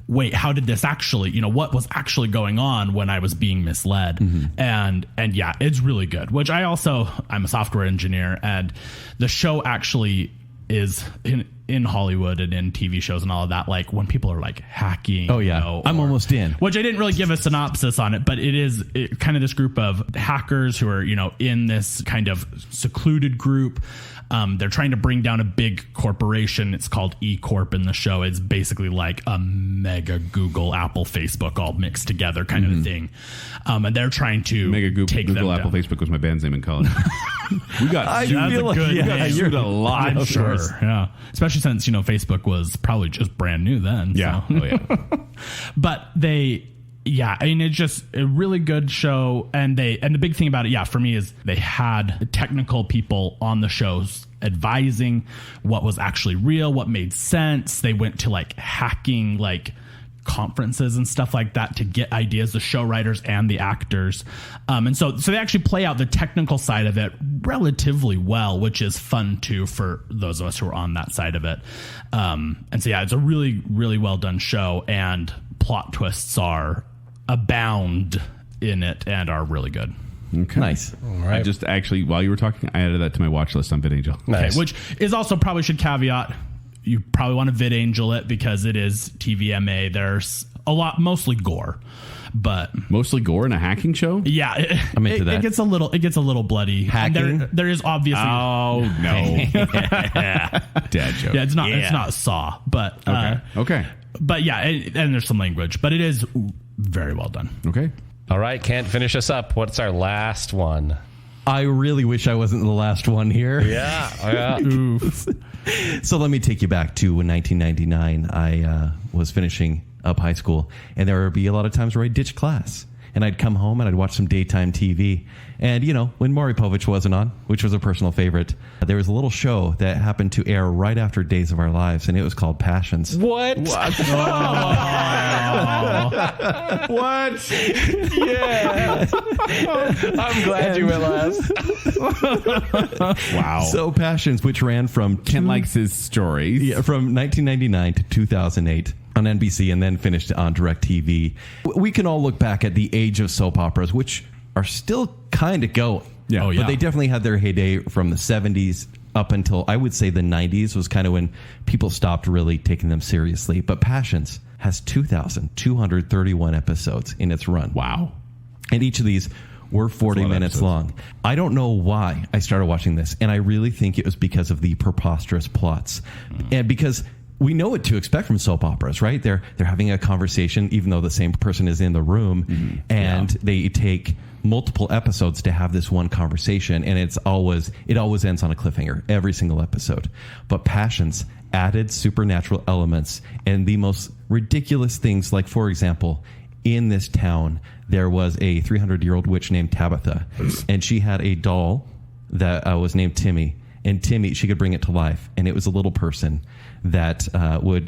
wait, how did this actually, you know, what was actually going on when I was being misled? And yeah, it's really good, which I'm a software engineer, and the show actually is in Hollywood and in TV shows and all of that, like when people are like hacking. Oh yeah, you know, I'm almost in. Which I didn't really give a synopsis on it, but it is kind of this group of hackers who are, you know, in this kind of secluded group. They're trying to bring down a big corporation. It's called E-Corp in the show. It's basically like a mega Google, Apple, Facebook all mixed together kind of a thing. And they're trying to Mega take Google, them Apple, down. Facebook was my band's name in college. We got I sued. feel like good yeah, name. you're a lot. I'm of sure. course. Yeah. Especially since, you know, Facebook was probably just brand new then. Yeah. So. Oh yeah. But I mean, it's just a really good show. And the big thing about it, for me, is they had technical people on the shows advising what was actually real, what made sense. They went to like hacking, like conferences and stuff like that to get ideas, the show writers and the actors. And so they actually play out the technical side of it relatively well, which is fun too for those of us who are on that side of it. And so, it's a really, really well done show, and plot twists abound in it and are really good. Okay. Nice. right. I just actually, while you were talking, I added that to my watch list on VidAngel. Nice. Okay, which is also probably should caveat, you probably want to VidAngel it because it is TVMA. There's a lot, mostly gore, but Mostly gore in a hacking show? yeah, I'm into that. It gets a little bloody. And Hacking? there is obviously. Oh, no. Dad joke. Yeah, it's not Saw, but Okay. but yeah, and there's some language, but it is very well done. Okay. All right, Kent, finish us up. What's our last one? I really wish I wasn't the last one here. Yeah. Oof. So let me take you back to 1999. I was finishing up high school, and there would be a lot of times where I'd ditch class, and I'd come home and I'd watch some daytime TV. And, you know, when Maury Povich wasn't on, which was a personal favorite, there was a little show that happened to air right after Days of Our Lives, and it was called Passions. What? What? Yeah. I'm glad you went last. Wow. So Passions, which ran from Ken likes his stories. from 1999 to 2008 on NBC and then finished on DirecTV. We can all look back at the age of soap operas, which are still kind of going. Yeah. Oh, yeah. But they definitely had their heyday from the 70s up until, I would say, the 90s was kind of when people stopped really taking them seriously. But Passions has 2,231 episodes in its run. Wow. And each of these were 40 minutes episodes. long. I don't know why I started watching this, and I really think it was because of the preposterous plots. And because we know what to expect from soap operas, right? They're having a conversation, even though the same person is in the room, and they take multiple episodes to have this one conversation, and it always ends on a cliffhanger every single episode. But Passions added supernatural elements and the most ridiculous things, like, for example, in this town there was a 300-year-old witch named Tabitha, and she had a doll that was named Timmy. And Timmy, she could bring it to life, and it was a little person that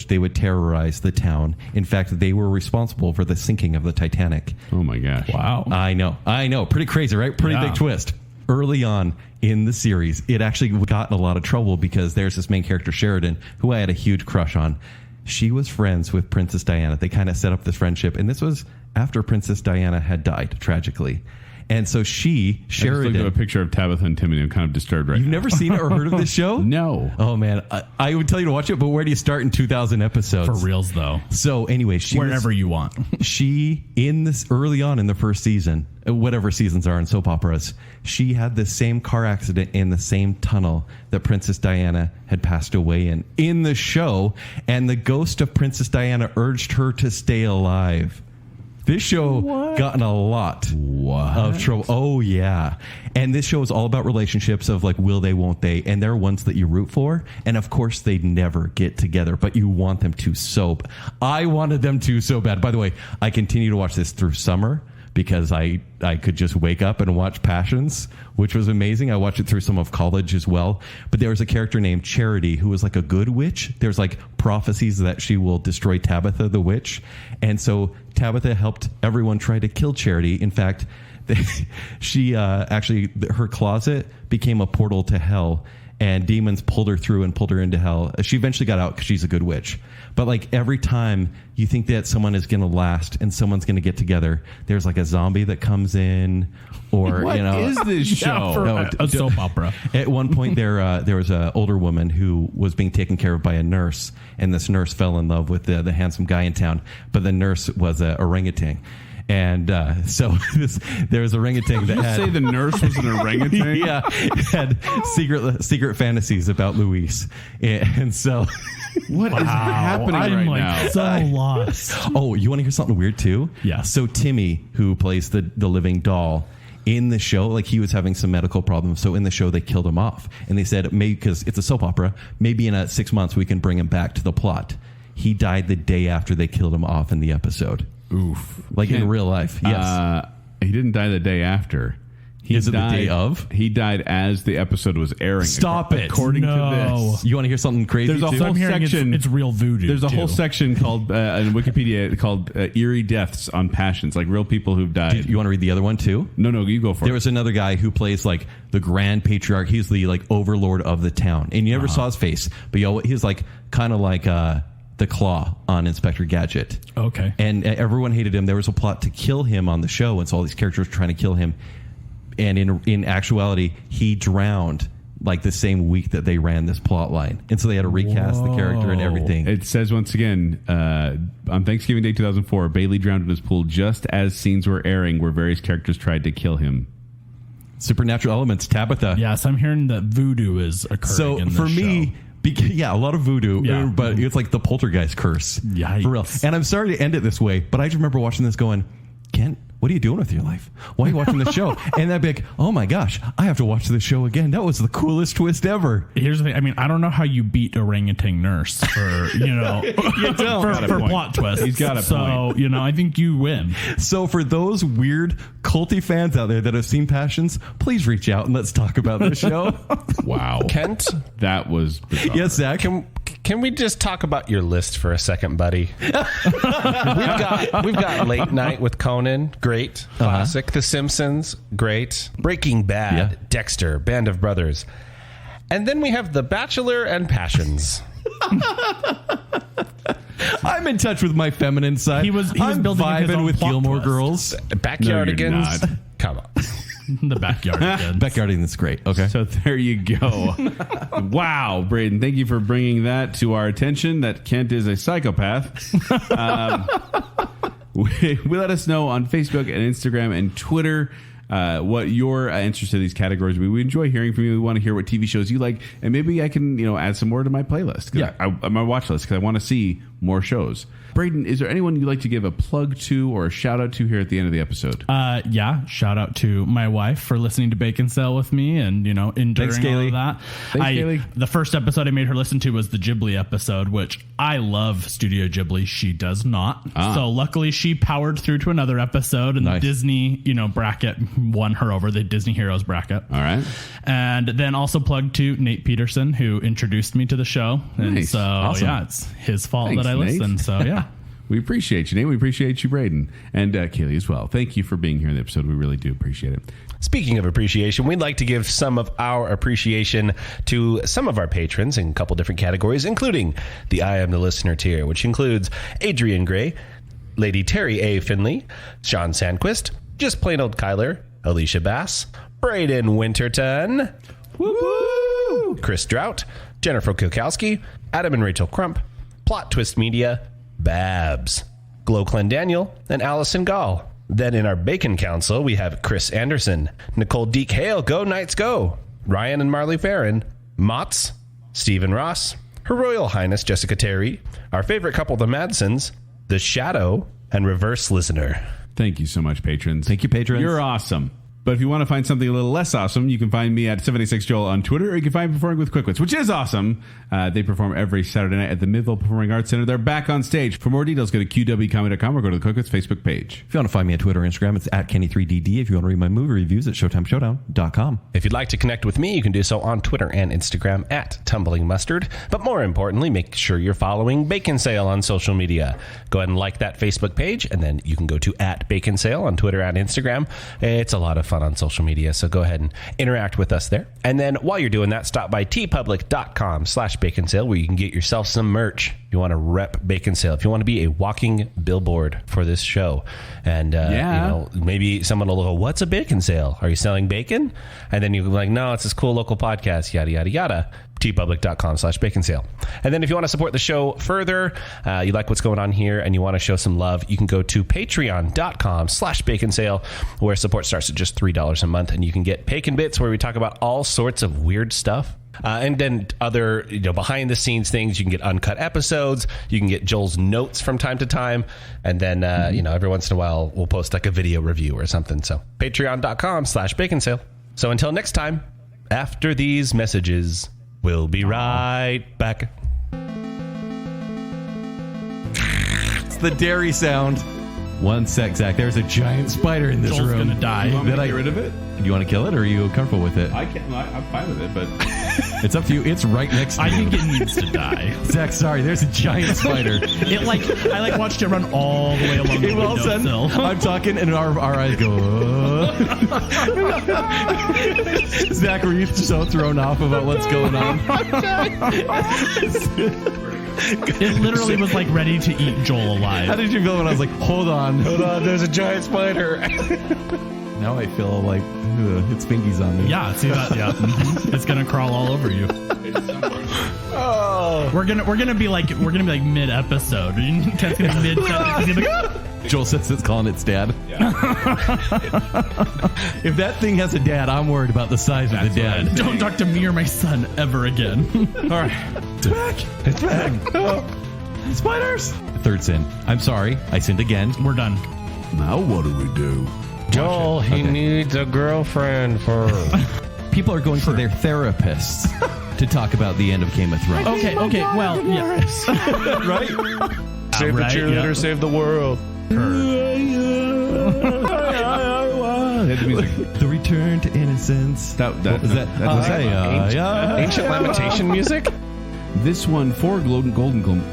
they would terrorize the town. In fact, they were responsible for the sinking of the Titanic. Oh my gosh. Wow. I know. Pretty crazy, right? Pretty Yeah. big twist. Early on in the series, it actually got in a lot of trouble because there's this main character, Sheridan, who I had a huge crush on. She was friends with Princess Diana. They kind of set up this friendship, and this was after Princess Diana had died, tragically. And so I just looked Sheridan... at a picture of Tabitha and Timmy, and I'm kind of disturbed right You've now. never seen it or heard of this show? No. Oh, man. I would tell you to watch it, but where do you start in 2,000 episodes? For reals, though. So anyway, Wherever you want. she, in this early on in the first season, whatever seasons are in soap operas, she had the same car accident in the same tunnel that Princess Diana had passed away in the show, and the ghost of Princess Diana urged her to stay alive. This show got in a lot of trouble. Oh, yeah. And this show is all about relationships of like, will they, won't they? And there are ones that you root for. And of course, they never get together, but you want them to so. I wanted them to so bad. By the way, I continue to watch this through summer because I could just wake up and watch Passions, which was amazing. I watched it through some of college as well. But there was a character named Charity who was like a good witch. There's like prophecies that she will destroy Tabitha the witch. And so Tabitha helped everyone try to kill Charity. In fact, she actually, her closet became a portal to hell. And demons pulled her through and pulled her into hell. She eventually got out because she's a good witch. But like every time you think that someone is going to last and someone's going to get together, there's like a zombie that comes in, or What is this show? A soap opera. At one point, there was an older woman who was being taken care of by a nurse, and this nurse fell in love with the handsome guy in town. But the nurse was an orangutan. And so there was a orangutan that had... Say the nurse was an orangutan? Yeah, had secret fantasies about Luis. And so... What is happening I'm right now? so lost. Oh, you want to hear something weird too? Yeah. So Timmy, who plays the living doll, in the show, like he was having some medical problems. So in the show, they killed him off. And they said, maybe because it's a soap opera, maybe in 6 months we can bring him back to the plot. He died the day after they killed him off in the episode. Oof. Like in real life. Yes. He didn't die the day after. Is it the day of? He died as the episode was airing. Stop it. According to this. You want to hear something crazy? There's a too? whole I'm hearing section. it's real voodoo. There's a too. whole section called in Wikipedia called eerie deaths on Passions, like real people who've died. You want to read the other one too? No, you go for There it. was another guy who plays like the grand patriarch. He's the like overlord of the town, and you never saw his face, but he was like kind of like the Claw on Inspector Gadget. Okay. And everyone hated him. There was a plot to kill him on the show, and so all these characters were trying to kill him. And in actuality, he drowned like the same week that they ran this plot line. And so they had to recast the character and everything. It says once again, on Thanksgiving Day 2004, Bailey drowned in his pool just as scenes were airing where various characters tried to kill him. Supernatural elements, Tabitha. Yes, I'm hearing that voodoo is occurring So in this for me... show. a lot of voodoo, Yeah. but it's like the poltergeist curse. Yikes. For real. And I'm sorry to end it this way, but I just remember watching this going, Kent, what are you doing with your life? Why are you watching this show? And I'd be like, oh my gosh, I have to watch this show again. That was the coolest twist ever. Here's the thing. I mean, I don't know how you beat orangutan nurse for, for plot twists. He's got a point. So, I think you win. So for those weird culty fans out there that have seen Passions, please reach out and let's talk about this show. Wow. Kent, That was bizarre. Yes, Zach. can we just talk about your list for a second, buddy? we've got Late Night with Conan, great, classic. The Simpsons, great. Breaking Bad, Yeah. Dexter, Band of Brothers, and then we have The Bachelor and Passions. I'm in touch with my feminine side. He was I'm building his vibing own with plot Gilmore twist. Girls. Backyardigans, not. come on. The backyard. Backyarding is great. Okay. So there you go. Wow, Brayden, thank you for bringing that to our attention, that Kent is a psychopath. We let us know on Facebook and Instagram and Twitter what your answers to these categories would be. We enjoy hearing from you. We want to hear what TV shows you like, and maybe I can add some more to my playlist. My watch list, because I want to see more shows. Brayden, is there anyone you'd like to give a plug to or a shout out to here at the end of the episode? Yeah. Shout out to my wife for listening to Baconsale with me and, enduring Thanks, all Kaylee. of that. Thanks, Kaylee. The first episode I made her listen to was the Ghibli episode, which I love Studio Ghibli. She does not. So luckily she powered through to another episode, and Nice. the Disney, bracket won her over, the Disney Heroes bracket. All right. And then also plugged to Nate Peterson, who introduced me to the show. And Nice. so, Awesome. yeah, it's his fault Thanks, that I Nate. listened. So, yeah. We appreciate you, Nate. We appreciate you, Brayden. And Kaylee as well. Thank you for being here in the episode. We really do appreciate it. Speaking of appreciation, we'd like to give some of our appreciation to some of our patrons in a couple different categories, including the I Am the Listener tier, which includes Adrian Gray, Lady Terry A. Finley, Sean Sandquist, Just Plain Old Kyler, Alicia Bass, Brayden Winterton, woo-woo, Chris Drought, Jennifer Kukowski, Adam and Rachel Crump, Plot Twist Media, Babs, Glow Daniel, and Allison Gall. Then in our Bacon Council, we have Chris Anderson, Nicole Deek Hale, Go Knights Go, Ryan and Marley Farron, Motts, Stephen Ross, Her Royal Highness Jessica Terry, our favorite couple, the Madsons, The Shadow, and reverse listener. Thank you so much, patrons. Thank you, patrons. You're awesome. But if you want to find something a little less awesome, you can find me at 76Joel on Twitter, or you can find me performing with Quickwits, which is awesome. They perform every Saturday night at the Midville Performing Arts Center. They're back on stage. For more details, go to qwcomedy.com or go to the Quickwits Facebook page. If you want to find me on Twitter or Instagram, it's at Kenny3DD. If you want to read my movie reviews, it's ShowtimeShowdown.com. If you'd like to connect with me, you can do so on Twitter and Instagram at Tumbling Mustard. But more importantly, make sure you're following Baconsale on social media. Go ahead and like that Facebook page, and then you can go to at Baconsale on Twitter and Instagram. It's a lot of fun on social media, so go ahead and interact with us there. And then while you're doing that, stop by tpublic.com/Baconsale, where you can get yourself some merch. If you want to rep Baconsale, if you want to be a walking billboard for this show, and maybe someone will go, "What's a Baconsale? Are you selling bacon?" And then you're like, "No, it's this cool local podcast." Yada yada yada. tpublic.com/Baconsale. And then if you want to support the show further, you like what's going on here and you want to show some love, you can go to patreon.com/Baconsale, where support starts at just $3 a month, and you can get Bacon Bits, where we talk about all sorts of weird stuff. And then other behind the scenes things. You can get uncut episodes. You can get Joel's notes from time to time. And then, every once in a while, we'll post like a video review or something. So patreon.com/Baconsale. So until next time, after these messages, we'll be right back. It's the dairy sound. One sec, Zach. There's a giant spider in this Joel's room. gonna die. You want me to get rid of it? Do you want to kill it, or are you comfortable with it? I can't. I'm fine with it, but It's up to you. It's right next to I you. think it needs to die. Zach, sorry. There's a giant spider. I watched it run all the way along the All of a sudden, windowsill. I'm talking, and our eyes go. Zach, were you so thrown off about what's going on? It literally was like ready to eat Joel alive. How did you feel when I was like, hold on, There's a giant spider. Now I feel like its fingies on me. Yeah, see that? Yeah, it's gonna crawl all over you. We're gonna be like mid episode. Ted's gonna be mid. Joel says it's calling its dad. Yeah. If that thing has a dad, I'm worried about the size of the dad. Don't talk to me or my son ever again. All right, it's back. Spiders. Third sin. I'm sorry, I sinned again. We're done. now what do we do? Joel, he needs a girlfriend for... People are going to their therapists to talk about the end of Game of Thrones. Okay, well, yeah. Right? Save the cheerleader, yeah. Save the world. The return to innocence. Ancient lamentation music? This one for Golden Globe.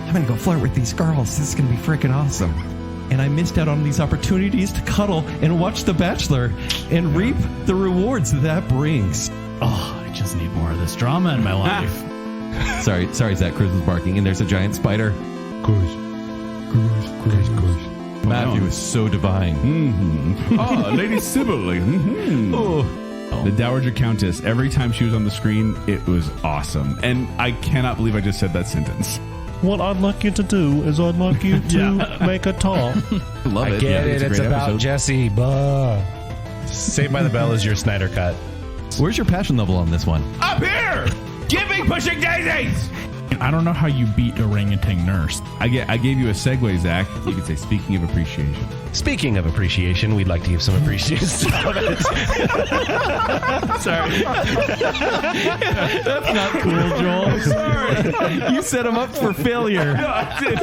I'm gonna go flirt with these girls. This is gonna be freaking awesome. And I missed out on these opportunities to cuddle and watch The Bachelor and reap the rewards that brings. Oh, I just need more of this drama in my life. Sorry, Zach. Cruz was barking, and there's a giant spider. Cruz. Matthew is so divine. Mm-hmm. Ah, Lady Sybil. Mm-hmm. Oh. The Dowager Countess, every time she was on the screen, it was awesome. And I cannot believe I just said that sentence. What I'd like you to do is I'd like you to make a talk. I love it. I get it. a It's great about episode. Jesse. Saved by the Bell is your Snyder cut. Where's your passion level on this one? Up here! Give me pushing daisies! I don't know how you beat orangutan nurse. I gave you a segue, Zach. You could say, speaking of appreciation. Speaking of appreciation, we'd like to give some appreciation. Sorry. That's not cool, Joel. Sorry. You set him up for failure. No, I did.